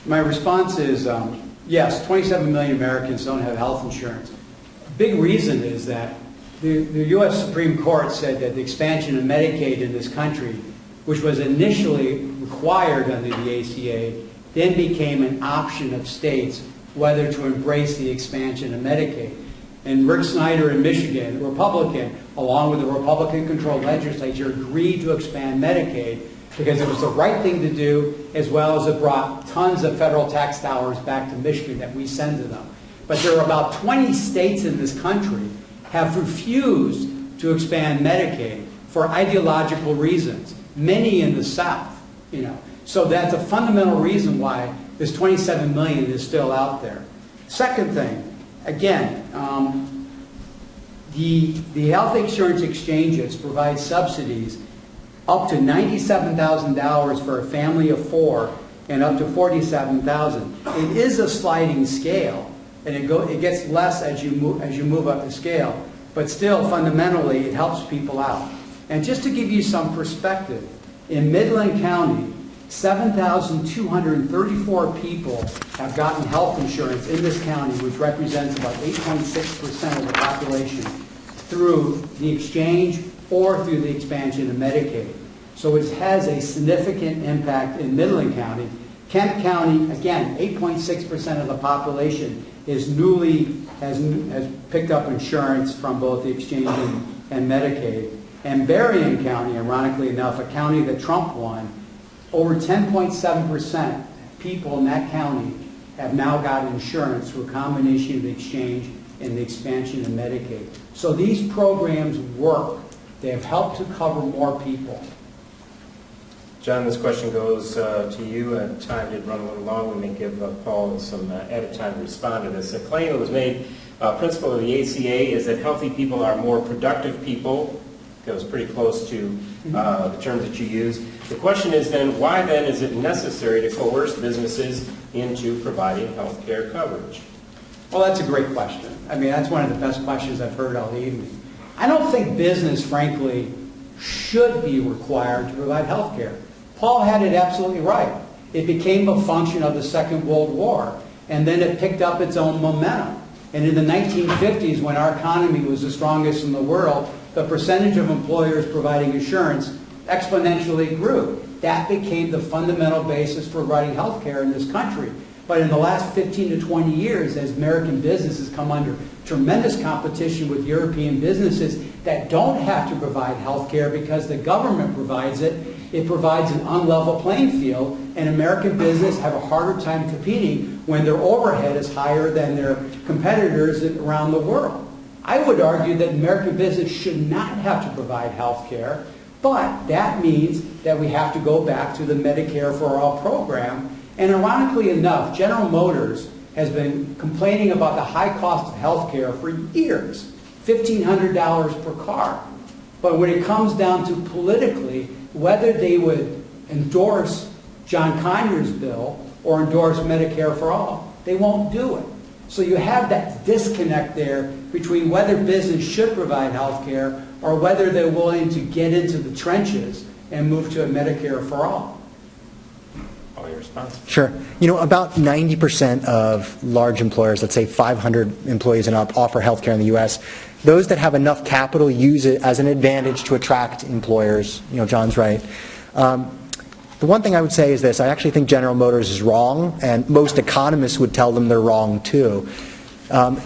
My response is, yes, 27 million Americans don't have health insurance. A big reason is that the U.S. Supreme Court said that the expansion of Medicaid in this country, which was initially required under the ACA, then became an option of states whether to embrace the expansion of Medicaid. And Rick Snyder in Michigan, a Republican, along with the Republican-controlled legislature, agreed to expand Medicaid because it was the right thing to do, as well as it brought tons of federal tax dollars back to Michigan that we send to them. But there are about 20 states in this country have refused to expand Medicaid for ideological reasons, many in the South, So that's a fundamental reason why this 27 million is still out there. Second thing, again, the health insurance exchanges provide subsidies up to $97,000 for a family of 4 and up to $47,000. It is a sliding scale, and it gets less as you move up the scale, but still fundamentally it helps people out. And just to give you some perspective, in Midland County, 7,234 people have gotten health insurance in this county, which represents about 8.6% of the population, through the exchange or through the expansion of Medicaid. So it has a significant impact in Midland County. Kent County, again, 8.6% of the population has picked up insurance from both the exchange and Medicaid. And Berrien County, ironically enough, a county that Trump won, over 10.7% people in that county have now got insurance through a combination of the exchange and the expansion of Medicaid. So these programs work. They have helped to cover more people. John, this question goes to you. Time did run a little long. We may give Paul some added time to respond to this. A claim that was made, principle of the ACA is that healthy people are more productive people. Goes pretty close to the terms that you use. The question is then, why then is it necessary to coerce businesses into providing health care coverage? Well, that's a great question. I mean, that's one of the best questions I've heard all evening. I don't think business, frankly, should be required to provide health care. Paul had it absolutely right. It became a function of the Second World War, and then it picked up its own momentum. And in the 1950s, when our economy was the strongest in the world, the percentage of employers providing insurance exponentially grew. That became the fundamental basis for providing health care in this country. But in the last 15 to 20 years, as American businesses come under tremendous competition with European businesses that don't have to provide health care because the government provides it, it provides an unlevel playing field, and American business have a harder time competing when their overhead is higher than their competitors around the world. I would argue that American business should not have to provide health care, but that means that we have to go back to the Medicare for All program. And ironically enough, General Motors has been complaining about the high cost of health care for years, $1,500 per car. But when it comes down to politically, whether they would endorse John Conyers' bill or endorse Medicare for All, they won't do it. So you have that disconnect there between whether business should provide health care or whether they're willing to get into the trenches and move to a Medicare for All. All your response. Sure. You know, about 90% of large employers, let's say 500 employees and up, offer health care in the U.S. Those that have enough capital use it as an advantage to attract employers. You know, John's right. The one thing I would say is this: I actually think General Motors is wrong, and most economists would tell them they're wrong too.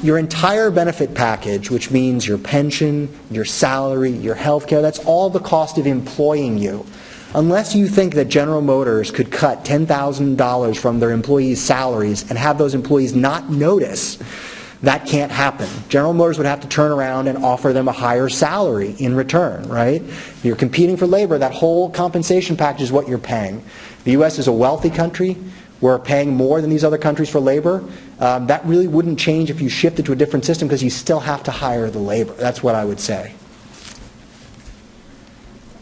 Your entire benefit package, which means your pension, your salary, your health care, that's all the cost of employing you. Unless you think that General Motors could cut $10,000 from their employees' salaries and have those employees not notice, that can't happen. General Motors would have to turn around and offer them a higher salary in return, right? You're competing for labor. That whole compensation package is what you're paying. The U.S. is a wealthy country. We're paying more than these other countries for labor. That really wouldn't change if you shifted to a different system because you still have to hire the labor. That's what I would say.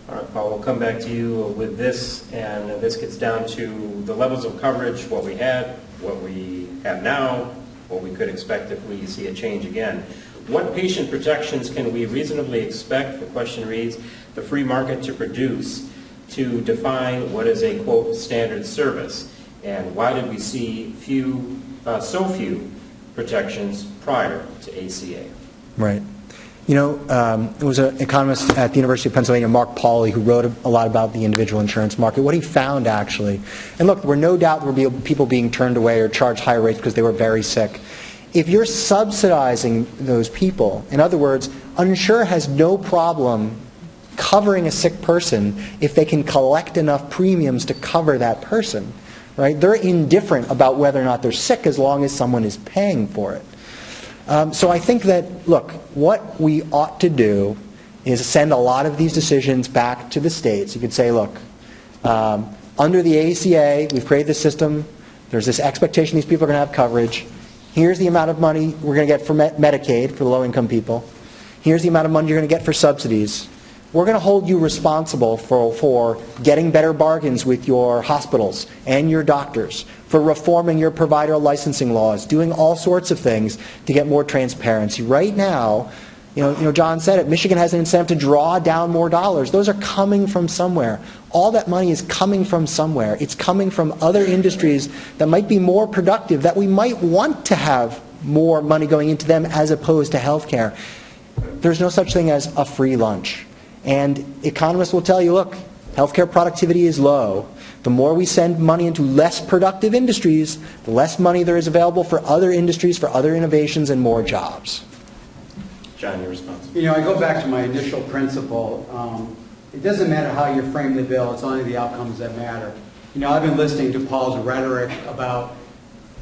All right, Paul, we'll come back to you with this, and this gets down to the levels of coverage, what we had, what we have now, what we could expect if we see a change again. What patient protections can we reasonably expect, the question reads, the free market to produce to define what is a, quote, standard service? And why did we see so few protections prior to ACA? Right. You know, there was an economist at the University of Pennsylvania, Mark Pauly, who wrote a lot about the individual insurance market. What he found, actually, and look, there were no doubt there would be people being turned away or charged higher rates because they were very sick. If you're subsidizing those people, in other words, an insurer has no problem covering a sick person if they can collect enough premiums to cover that person, right? They're indifferent about whether or not they're sick as long as someone is paying for it. So I think that, look, what we ought to do is send a lot of these decisions back to the states. You could say, look, under the ACA, we've created this system. There's this expectation these people are going to have coverage. Here's the amount of money we're going to get for Medicaid for the low-income people. Here's the amount of money you're going to get for subsidies. We're going to hold you responsible for getting better bargains with your hospitals and your doctors, for reforming your provider licensing laws, doing all sorts of things to get more transparency. Right now, you know, John said it, Michigan has an incentive to draw down more dollars. Those are coming from somewhere. All that money is coming from somewhere. It's coming from other industries that might be more productive, that we might want to have more money going into them as opposed to healthcare. There's no such thing as a free lunch. And economists will tell you, look, healthcare productivity is low. The more we send money into less productive industries, the less money there is available for other industries, for other innovations, and more jobs. John, your response. You know, I go back to my initial principle. It doesn't matter how you frame the bill, it's only the outcomes that matter. You know, I've been listening to Paul's rhetoric about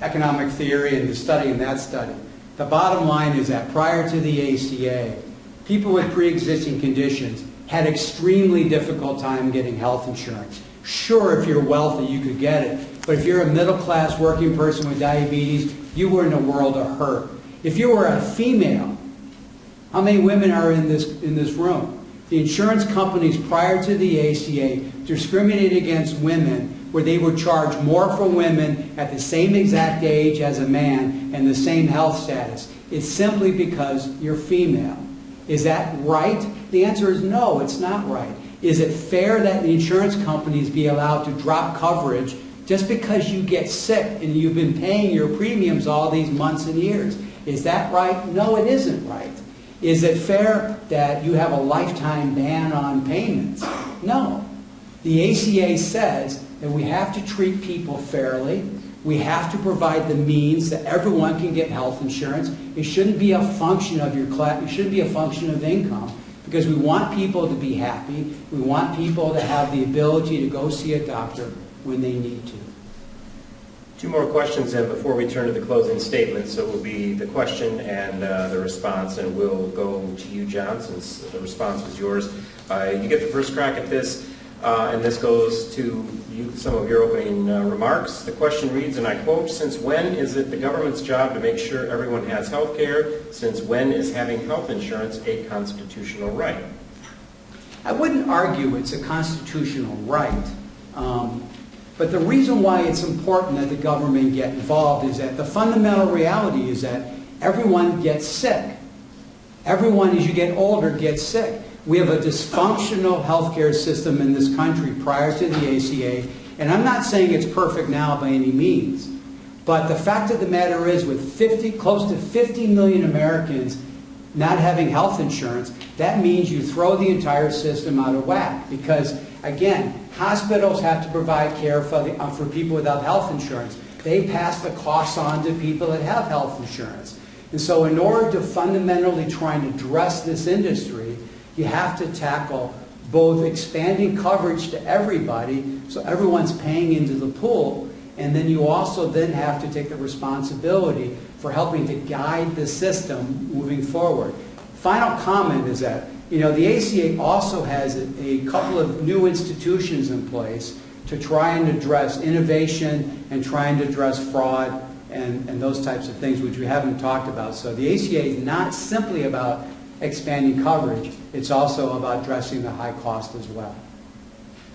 economic theory and studying that study. The bottom line is that prior to the ACA, people with pre-existing conditions had extremely difficult time getting health insurance. Sure, if you're wealthy, you could get it. But if you're a middle-class working person with diabetes, you were in a world of hurt. If you were a female, how many women are in this room? The insurance companies prior to the ACA discriminated against women where they would charge more for women at the same exact age as a man and the same health status. It's simply because you're female. Is that right? The answer is no, it's not right. Is it fair that the insurance companies be allowed to drop coverage just because you get sick and you've been paying your premiums all these months and years? Is that right? No, it isn't right. Is it fair that you have a lifetime ban on payments? No. The ACA says that we have to treat people fairly. We have to provide the means that everyone can get health insurance. It shouldn't be a function of your class. It shouldn't be a function of income, because we want people to be happy. We want people to have the ability to go see a doctor when they need to. Two more questions then before we turn to the closing statement. So it will be the question and the response, and we'll go to you, John, since the response was yours. You get the first crack at this, and this goes to you, some of your opening remarks. The question reads, and I quote, "Since when is it the government's job to make sure everyone has health care? Since when is having health insurance a constitutional right?" I wouldn't argue it's a constitutional right. But the reason why it's important that the government get involved is that the fundamental reality is that everyone gets sick. Everyone, as you get older, gets sick. We have a dysfunctional healthcare system in this country prior to the ACA, and I'm not saying it's perfect now by any means. But the fact of the matter is, with close to 50 million Americans not having health insurance, that means you throw the entire system out of whack. Because, again, hospitals have to provide care for people without health insurance. They pass the costs on to people that have health insurance. And so in order to fundamentally try and address this industry, you have to tackle both expanding coverage to everybody, so everyone's paying into the pool, and then you also then have to take the responsibility for helping to guide the system moving forward. Final comment is that, the ACA also has a couple of new institutions in place to try and address innovation and try and address fraud and those types of things, which we haven't talked about. So the ACA is not simply about expanding coverage, it's also about addressing the high cost as well.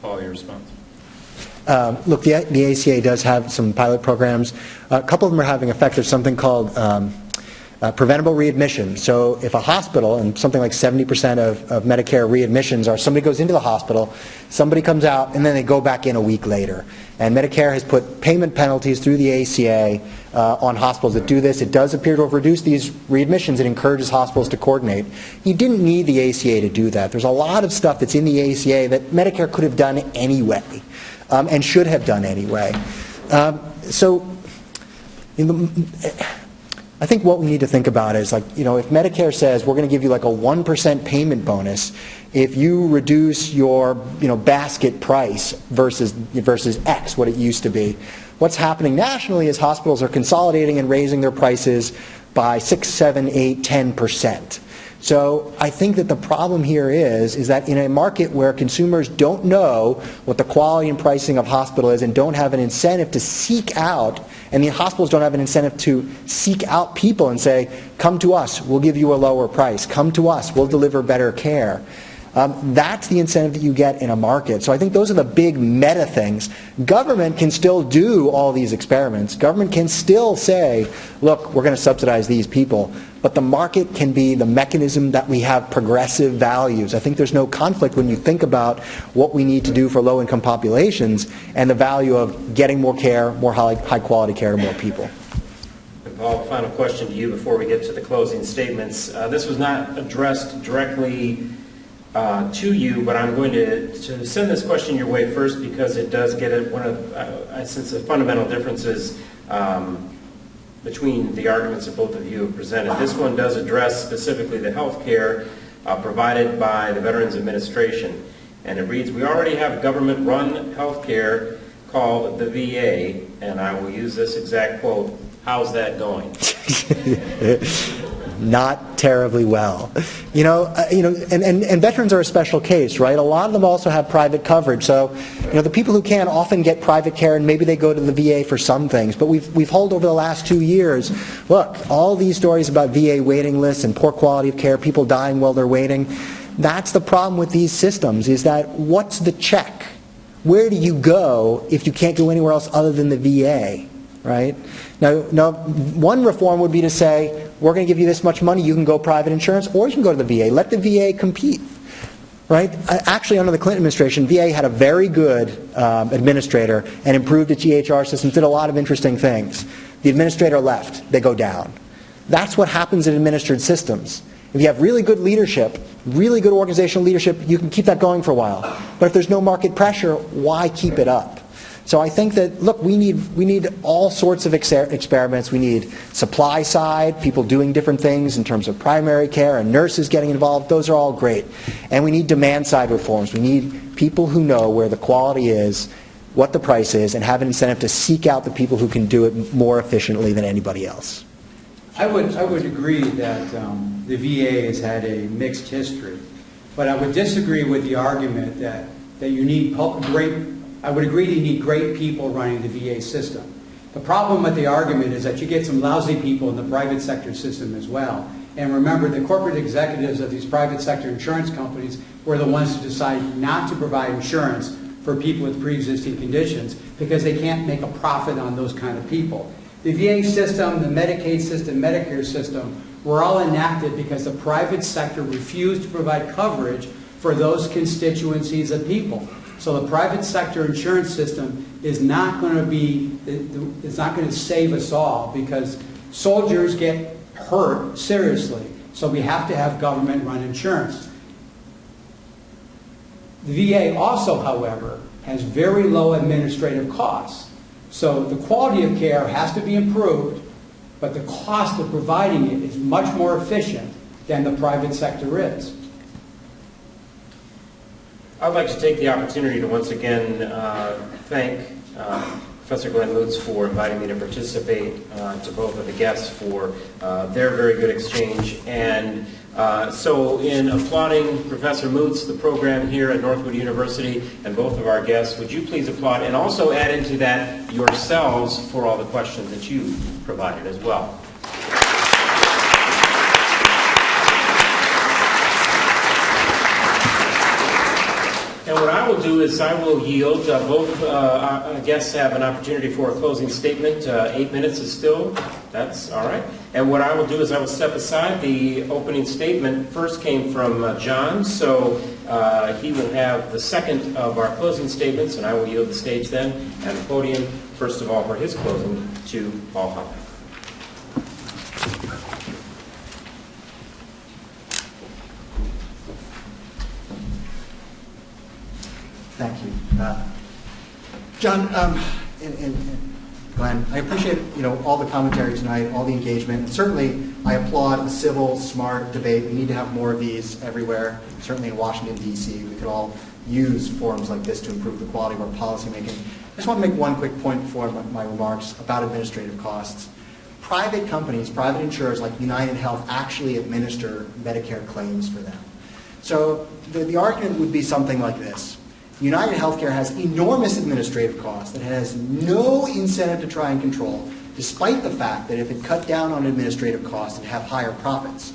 Paul, your response? Look, the ACA does have some pilot programs. A couple of them are having effect. There's something called preventable readmission. So if a hospital, and something like 70% of Medicare readmissions are somebody goes into the hospital, somebody comes out, and then they go back in a week later. And Medicare has put payment penalties through the ACA on hospitals that do this. It does appear to have reduced these readmissions. It encourages hospitals to coordinate. You didn't need the ACA to do that. There's a lot of stuff that's in the ACA that Medicare could have done anyway, and should have done anyway. I think what we need to think about is, if Medicare says we're going to give you like a 1% payment bonus if you reduce your basket price versus X, what it used to be. What's happening nationally is hospitals are consolidating and raising their prices by 6, 7, 8, 10%. So I think that the problem here is that in a market where consumers don't know what the quality and pricing of hospital is and don't have an incentive to seek out, and the hospitals don't have an incentive to seek out people and say, come to us, we'll give you a lower price. Come to us, we'll deliver better care. That's the incentive that you get in a market. So I think those are the big meta things. Government can still do all these experiments. Government can still say, look, we're going to subsidize these people. But the market can be the mechanism that we have progressive values. I think there's no conflict when you think about what we need to do for low-income populations and the value of getting more care, more high-quality care to more people. And Paul, final question to you before we get to the closing statements. This was not addressed directly to you, but I'm going to send this question your way first because it does get at one of, I sense, the fundamental differences between the arguments that both of you have presented. This one does address specifically the health care provided by the Veterans Administration. And it reads, we already have government-run health care called the VA, and I will use this exact quote, how's that going? Not terribly well. And veterans are a special case, right? A lot of them also have private coverage. So, the people who can often get private care, and maybe they go to the VA for some things. But we've held over the last 2 years, look, all these stories about VA waiting lists and poor quality of care, people dying while they're waiting. That's the problem with these systems, is that what's the check? Where do you go if you can't go anywhere else other than the VA, right? Now, one reform would be to say, we're going to give you this much money, you can go private insurance, or you can go to the VA. Let the VA compete. right? Actually, under the Clinton administration, VA had a very good administrator and improved its EHR systems, did a lot of interesting things. The administrator left, they go down. That's what happens in administered systems. If you have really good leadership, really good organizational leadership, you can keep that going for a while. But if there's no market pressure, why keep it up? So I think that, look, we need all sorts of experiments. We need supply side, people doing different things in terms of primary care and nurses getting involved. Those are all great. And we need demand side reforms. We need people who know where the quality is, what the price is, and have an incentive to seek out the people who can do it more efficiently than anybody else. I would agree that the VA has had a mixed history, but I would disagree with the argument that you need I would agree that you need great people running the VA system. The problem with the argument is that you get some lousy people in the private sector system as well. And remember, the corporate executives of these private sector insurance companies were the ones who decided not to provide insurance for people with pre-existing conditions because they can't make a profit on those kind of people. The VA system, the Medicaid system, Medicare system were all enacted because the private sector refused to provide coverage for those constituencies of people. So the private sector insurance system is not going to save us all because soldiers get hurt seriously. So we have to have government-run insurance. The VA also, however, has very low administrative costs. So the quality of care has to be improved, but the cost of providing it is much more efficient than the private sector is. I'd like to take the opportunity to once again thank Professor Glenn Moots for inviting me to participate, to both of the guests for their very good exchange. And so in applauding Professor Moots, the program here at Northwood University, and both of our guests, would you please applaud and also add into that yourselves for all the questions that you provided as well. And what I will do is I will yield. Both guests have an opportunity for a closing statement. 8 minutes is still, that's all right. And what I will do is I will step aside. The opening statement first came from John, so he will have the second of our closing statements, and I will yield the stage then and the podium, first of all, for his closing to Paul Hunt. Thank you. John and Glenn, I appreciate all the commentary tonight, all the engagement. And certainly, I applaud a civil, smart debate. We need to have more of these everywhere, certainly in Washington, D.C. We could all use forums like this to improve the quality of our policymaking. I just want to make one quick point before my remarks about administrative costs. Private companies, private insurers like United Health actually administer Medicare claims for them. So the argument would be something like this. United Healthcare has enormous administrative costs that it has no incentive to try and control, despite the fact that if it cut down on administrative costs, it'd have higher profits.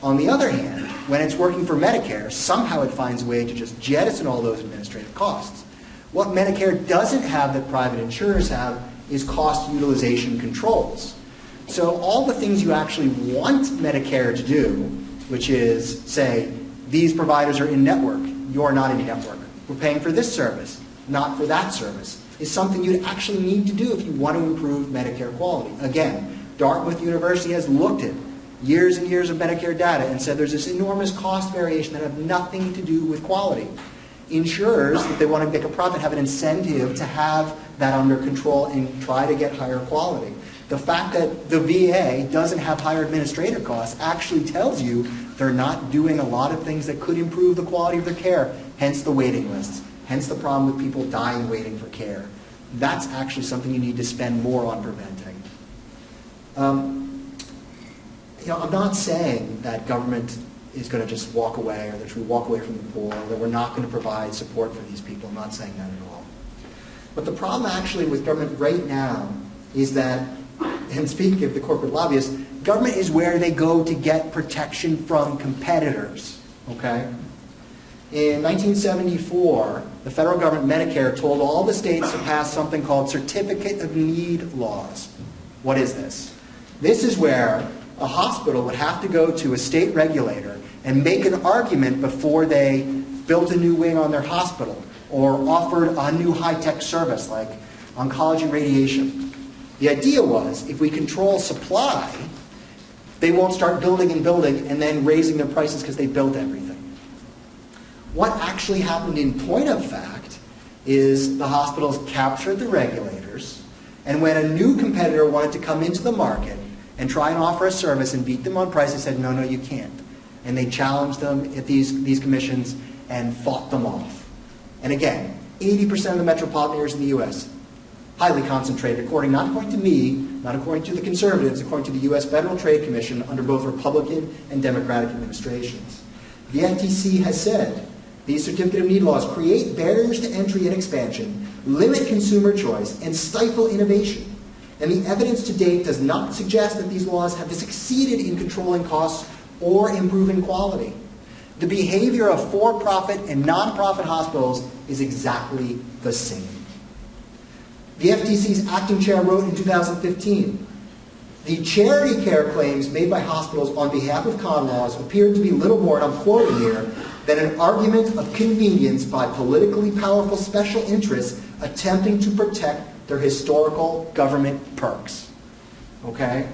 On the other hand, when it's working for Medicare, somehow it finds a way to just jettison all those administrative costs. What Medicare doesn't have that private insurers have is cost utilization controls. So all the things you actually want Medicare to do, which is say, these providers are in network, you're not in network. We're paying for this service, not for that service, is something you'd actually need to do if you want to improve Medicare quality. Again, Dartmouth University has looked at years and years of Medicare data and said there's this enormous cost variation that have nothing to do with quality. Insurers, if they want to make a profit, have an incentive to have that under control and try to get higher quality. The fact that the VA doesn't have higher administrative costs actually tells you they're not doing a lot of things that could improve the quality of their care, hence the waiting lists, hence the problem with people dying waiting for care. That's actually something you need to spend more on preventing. I'm not saying that government is going to just walk away, or that we walk away from the poor, or that we're not going to provide support for these people. I'm not saying that at all. But the problem actually with government right now is that, and speaking of the corporate lobbyists, government is where they go to get protection from competitors, okay? In 1974, the federal government, Medicare, told all the states to pass something called Certificate of Need laws. What is this? This is where a hospital would have to go to a state regulator and make an argument before they built a new wing on their hospital or offered a new high-tech service like oncology radiation. The idea was if we control supply, they won't start building and building and then raising their prices because they built everything. What actually happened in point of fact is the hospitals captured the regulators, and when a new competitor wanted to come into the market and try and offer a service and beat them on price, they said, no, no, you can't. And they challenged them at these commissions and fought them off. And again, 80% of the metropolitan areas in the U.S., highly concentrated, not according to me, not according to the conservatives, according to the U.S. Federal Trade Commission under both Republican and Democratic administrations. The FTC has said these certificate of need laws create barriers to entry and expansion, limit consumer choice, and stifle innovation. And the evidence to date does not suggest that these laws have succeeded in controlling costs or improving quality. The behavior of for-profit and non-profit hospitals is exactly the same. The FTC's acting chair wrote in 2015, the charity care claims made by hospitals on behalf of con laws appear to be little more, and I'm quoting here, than an argument of convenience by politically powerful special interests attempting to protect their historical government perks. Okay?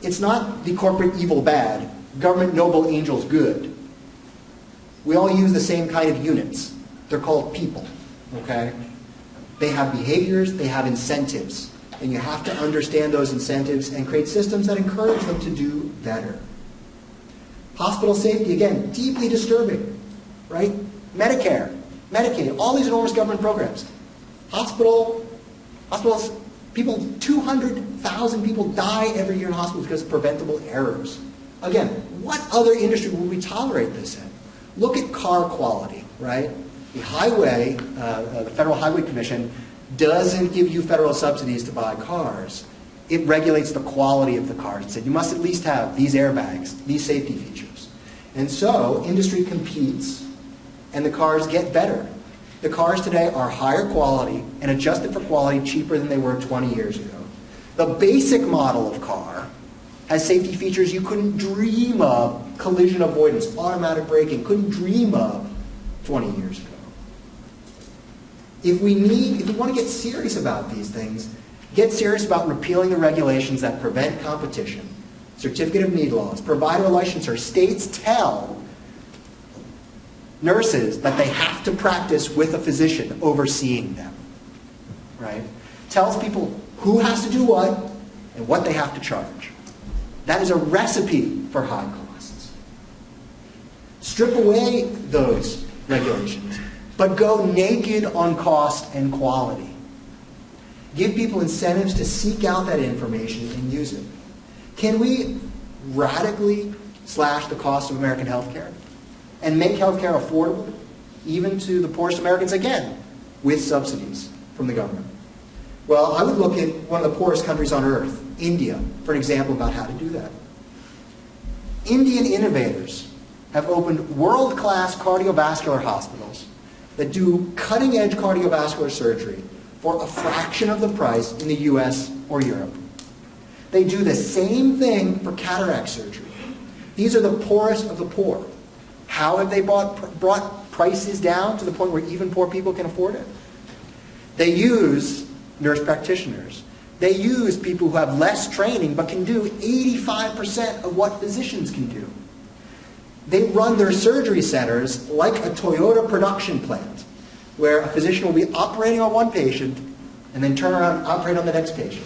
It's not the corporate evil bad, government noble angels good. We all use the same kind of units. They're called people. Okay? They have behaviors, they have incentives. And you have to understand those incentives and create systems that encourage them to do better. Hospital safety, again, deeply disturbing, right? Medicare, Medicaid, all these enormous government programs. Hospitals, people, 200,000 people die every year in hospitals because of preventable errors. Again, what other industry would we tolerate this in? Look at car quality, right? The highway, the Federal Highway Commission doesn't give you federal subsidies to buy cars. It regulates the quality of the cars. It said you must at least have these airbags, these safety features. And so industry competes and the cars get better. The cars today are higher quality and adjusted for quality cheaper than they were 20 years ago. The basic model of car has safety features you couldn't dream of, collision avoidance, automatic braking, couldn't dream of 20 years ago. If we want to get serious about these things, get serious about repealing the regulations that prevent competition, certificate of need laws, provider licensure. States tell nurses that they have to practice with a physician overseeing them, right? Tells people who has to do what and what they have to charge. That is a recipe for high costs. Strip away those regulations, but go naked on cost and quality. Give people incentives to seek out that information and use it. Can we radically slash the cost of American healthcare and make healthcare affordable, even to the poorest Americans, again, with subsidies from the government? Well, I would look at one of the poorest countries on earth, India, for an example about how to do that. Indian innovators have opened world-class cardiovascular hospitals that do cutting-edge cardiovascular surgery for a fraction of the price in the US or Europe. They do the same thing for cataract surgery. These are the poorest of the poor. How have they brought prices down to the point where even poor people can afford it? They use nurse practitioners. They use people who have less training but can do 85% of what physicians can do. They run their surgery centers like a Toyota production plant, where a physician will be operating on one patient and then turn around and operate on the next patient.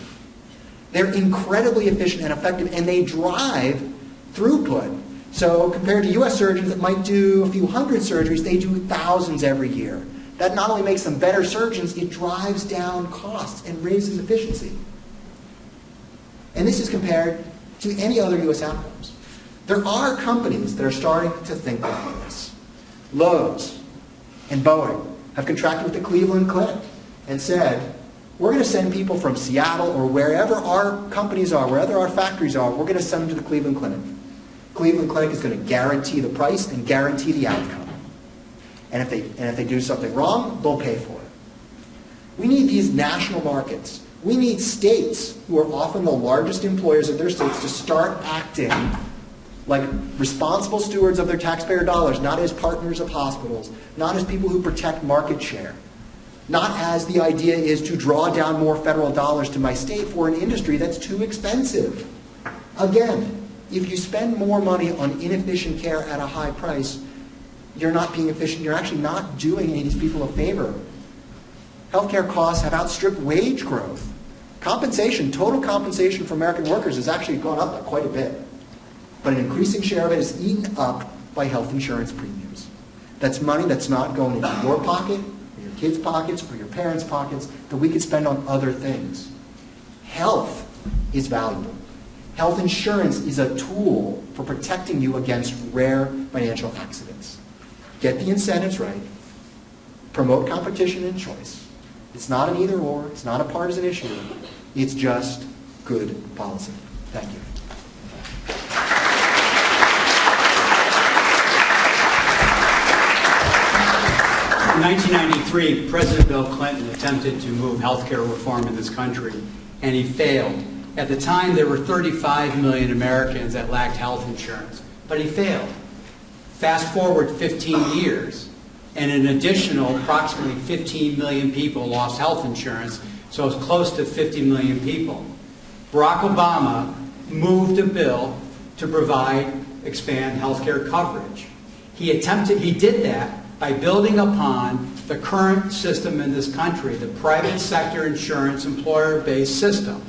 They're incredibly efficient and effective, and they drive throughput. So compared to US surgeons that might do a few hundred surgeries, they do thousands every year. That not only makes them better surgeons, it drives down costs and raises efficiency. And this is compared to any other US outcomes. There are companies that are starting to think like this. Lowe's and Boeing have contracted with the Cleveland Clinic and said, we're going to send people from Seattle or wherever our companies are, wherever our factories are, we're going to send them to the Cleveland Clinic. Cleveland Clinic is going to guarantee the price and guarantee the outcome. And if they do something wrong, they'll pay for it. We need these national markets. We need states, who are often the largest employers of their states, to start acting like responsible stewards of their taxpayer dollars, not as partners of hospitals, not as people who protect market share, not as the idea is to draw down more federal dollars to my state for an industry that's too expensive. Again, if you spend more money on inefficient care at a high price, you're not being efficient. You're actually not doing any of these people a favor. Healthcare costs have outstripped wage growth. Compensation, total compensation for American workers has actually gone up quite a bit. But an increasing share of it is eaten up by health insurance premiums. That's money that's not going into your pocket, or your kids' pockets, or your parents' pockets, that we could spend on other things. Health is valuable. Health insurance is a tool for protecting you against rare financial accidents. Get the incentives right. Promote competition and choice. It's not an either or. It's not a partisan issue. It's just good policy. Thank you. In 1993, President Bill Clinton attempted to move healthcare reform in this country, and he failed. At the time, there were 35 million Americans that lacked health insurance, but he failed. Fast forward 15 years, and an additional approximately 15 million people lost health insurance, so it's close to 50 million people. Barack Obama moved a bill to expand healthcare coverage. He did that by building upon the current system in this country, the private sector insurance employer-based system.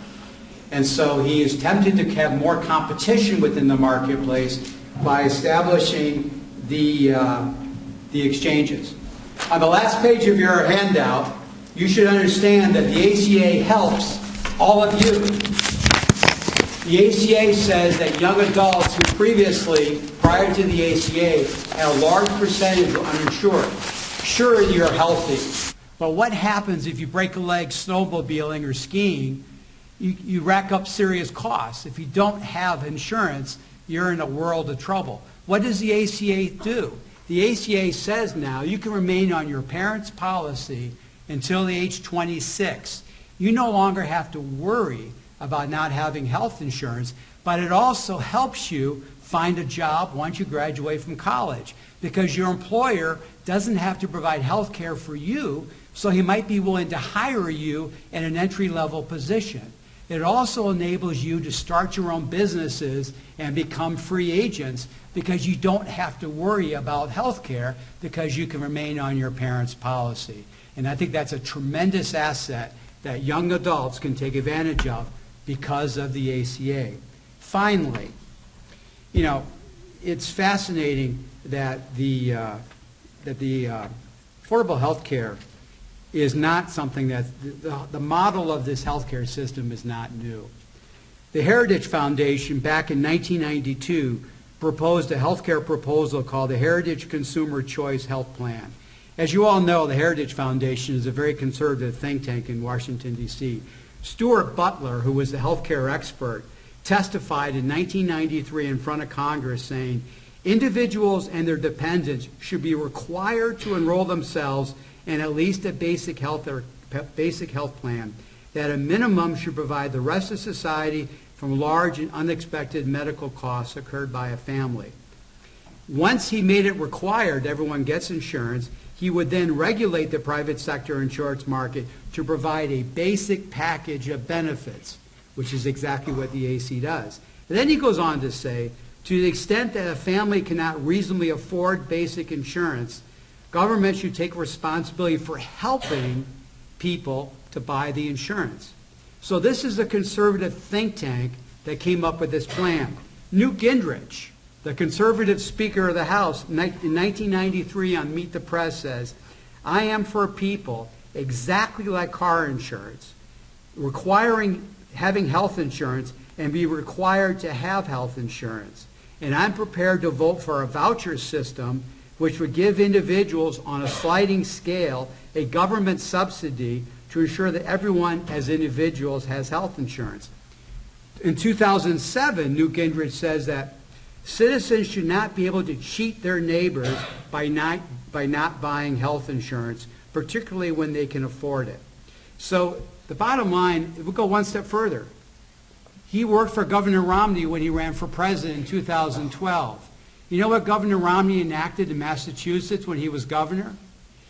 And so he is tempted to have more competition within the marketplace by establishing the exchanges. On the last page of your handout, you should understand that the ACA helps all of you. The ACA says that young adults who previously, prior to the ACA, had a large percentage of uninsured. Sure, you're healthy, but what happens if you break a leg snowmobiling or skiing? You rack up serious costs. If you don't have insurance, you're in a world of trouble. What does the ACA do? The ACA says now you can remain on your parents' policy until the age 26. You no longer have to worry about not having health insurance, but it also helps you find a job once you graduate from college, because your employer doesn't have to provide health care for you, so he might be willing to hire you in an entry-level position. It also enables you to start your own businesses and become free agents, because you don't have to worry about health care because you can remain on your parents' policy. And I think that's a tremendous asset that young adults can take advantage of because of the ACA. Finally, you know, it's fascinating that the affordable health care is not something that the model of this healthcare system is not new. The Heritage Foundation back in 1992 proposed a healthcare proposal called the Heritage Consumer Choice Health Plan. As you all know, the Heritage Foundation is a very conservative think tank in Washington, D.C. Stuart Butler, who was the healthcare expert, testified in 1993 in front of Congress saying, individuals and their dependents should be required to enroll themselves in at least a basic health plan that at minimum should provide the rest of society from large and unexpected medical costs occurred by a family. Once he made it required everyone gets insurance, he would then regulate the private sector insurance market to provide a basic package of benefits, which is exactly what the AC does. And then he goes on to say, to the extent that a family cannot reasonably afford basic insurance, government should take responsibility for helping people to buy the insurance. So this is a conservative think tank that came up with this plan. Newt Gingrich, the conservative Speaker of the House, in 1993 on Meet the Press says, I am for people exactly like car insurance, requiring having health insurance and be required to have health insurance. And I'm prepared to vote for a voucher system which would give individuals on a sliding scale a government subsidy to ensure that everyone as individuals has health insurance. In 2007, Newt Gingrich says that citizens should not be able to cheat their neighbors by not buying health insurance, particularly when they can afford it. So the bottom line, we'll go one step further. He worked for Governor Romney when he ran for president in 2012. You know what Governor Romney enacted in Massachusetts when he was governor?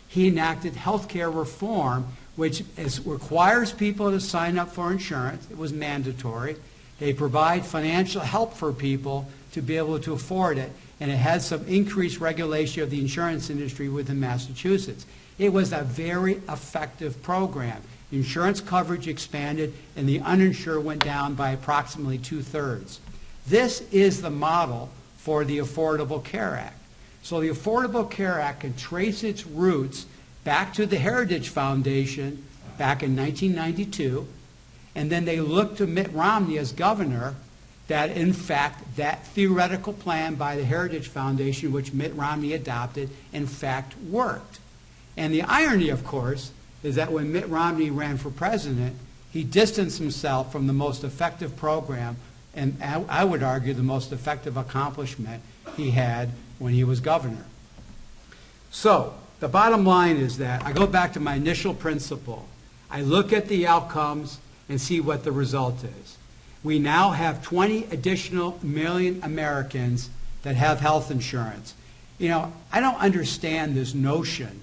He enacted health care reform, which requires people to sign up for insurance. It was mandatory. They provide financial help for people to be able to afford it, and it had some increased regulation of the insurance industry within Massachusetts. It was a very effective program. Insurance coverage expanded, and the uninsured went down by approximately 2/3. This is the model for the Affordable Care Act. So the Affordable Care Act can trace its roots back to the Heritage Foundation back in 1992, and then they looked to Mitt Romney as governor that, in fact, that theoretical plan by the Heritage Foundation, which Mitt Romney adopted, in fact worked. And the irony, of course, is that when Mitt Romney ran for president, he distanced himself from the most effective program, and I would argue the most effective accomplishment he had when he was governor. So the bottom line is that I go back to my initial principle. I look at the outcomes and see what the result is. We now have 20 additional million Americans that have health insurance. I don't understand this notion,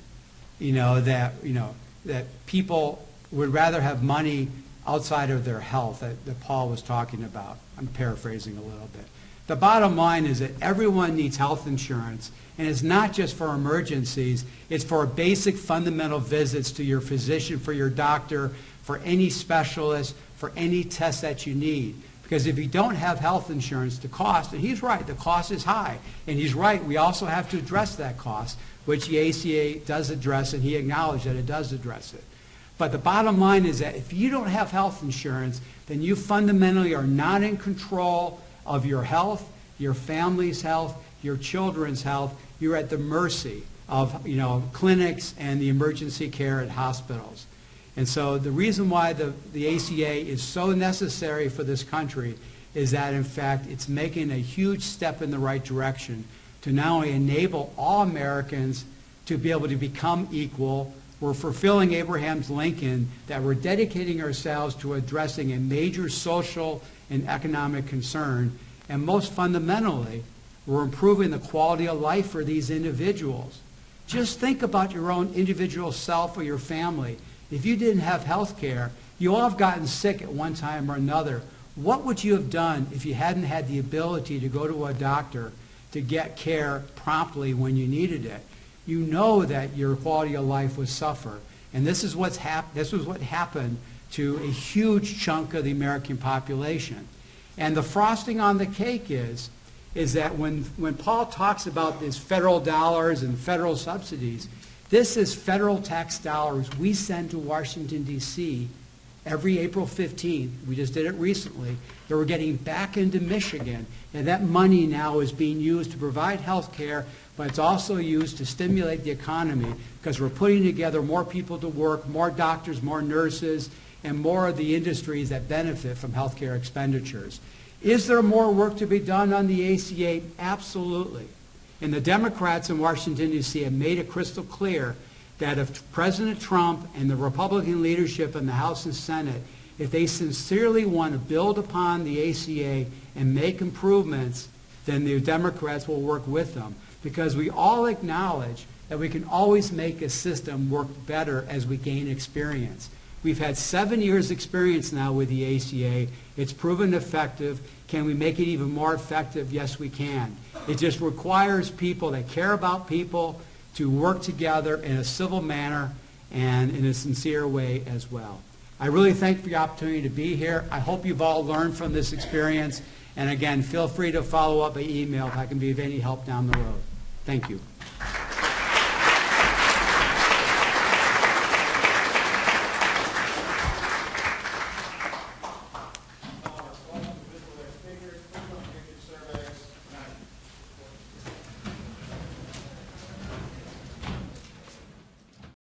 that people would rather have money outside of their health that Paul was talking about. I'm paraphrasing a little bit. The bottom line is that everyone needs health insurance, and it's not just for emergencies. It's for basic fundamental visits to your physician, for your doctor, for any specialist, for any test that you need. Because if you don't have health insurance, the cost, and he's right, the cost is high. And he's right, we also have to address that cost, which the ACA does address, and he acknowledged that it does address it. But the bottom line is that if you don't have health insurance, then you fundamentally are not in control of your health, your family's health, your children's health. You're at the mercy of clinics and the emergency care at hospitals. And so the reason why the ACA is so necessary for this country is that, in fact, it's making a huge step in the right direction to not only enable all Americans to be able to become equal. We're fulfilling Abraham Lincoln, that we're dedicating ourselves to addressing a major social and economic concern. And most fundamentally, we're improving the quality of life for these individuals. Just think about your own individual self or your family. If you didn't have health care, you all have gotten sick at one time or another. What would you have done if you hadn't had the ability to go to a doctor to get care promptly when you needed it? You know that your quality of life would suffer. And this is what happened to a huge chunk of the American population. And the frosting on the cake is that when Paul talks about these federal dollars and federal subsidies, this is federal tax dollars we send to Washington, D.C. every April 15th. We just did it recently. That we're getting back into Michigan. And that money now is being used to provide health care, but it's also used to stimulate the economy because we're putting together more people to work, more doctors, more nurses, and more of the industries that benefit from health care expenditures. Is there more work to be done on the ACA? Absolutely. And the Democrats in Washington, D.C. have made it crystal clear that if President Trump and the Republican leadership in the House and Senate, if they sincerely want to build upon the ACA and make improvements, then the Democrats will work with them. Because we all acknowledge that we can always make a system work better as we gain experience. We've had 7 years experience now with the ACA. It's proven effective. Can we make it even more effective? Yes, we can. It just requires people that care about people to work together in a civil manner and in a sincere way as well. I really thank you for the opportunity to be here. I hope you've all learned from this experience. And again, feel free to follow up by email if I can be of any help down the road. Thank you.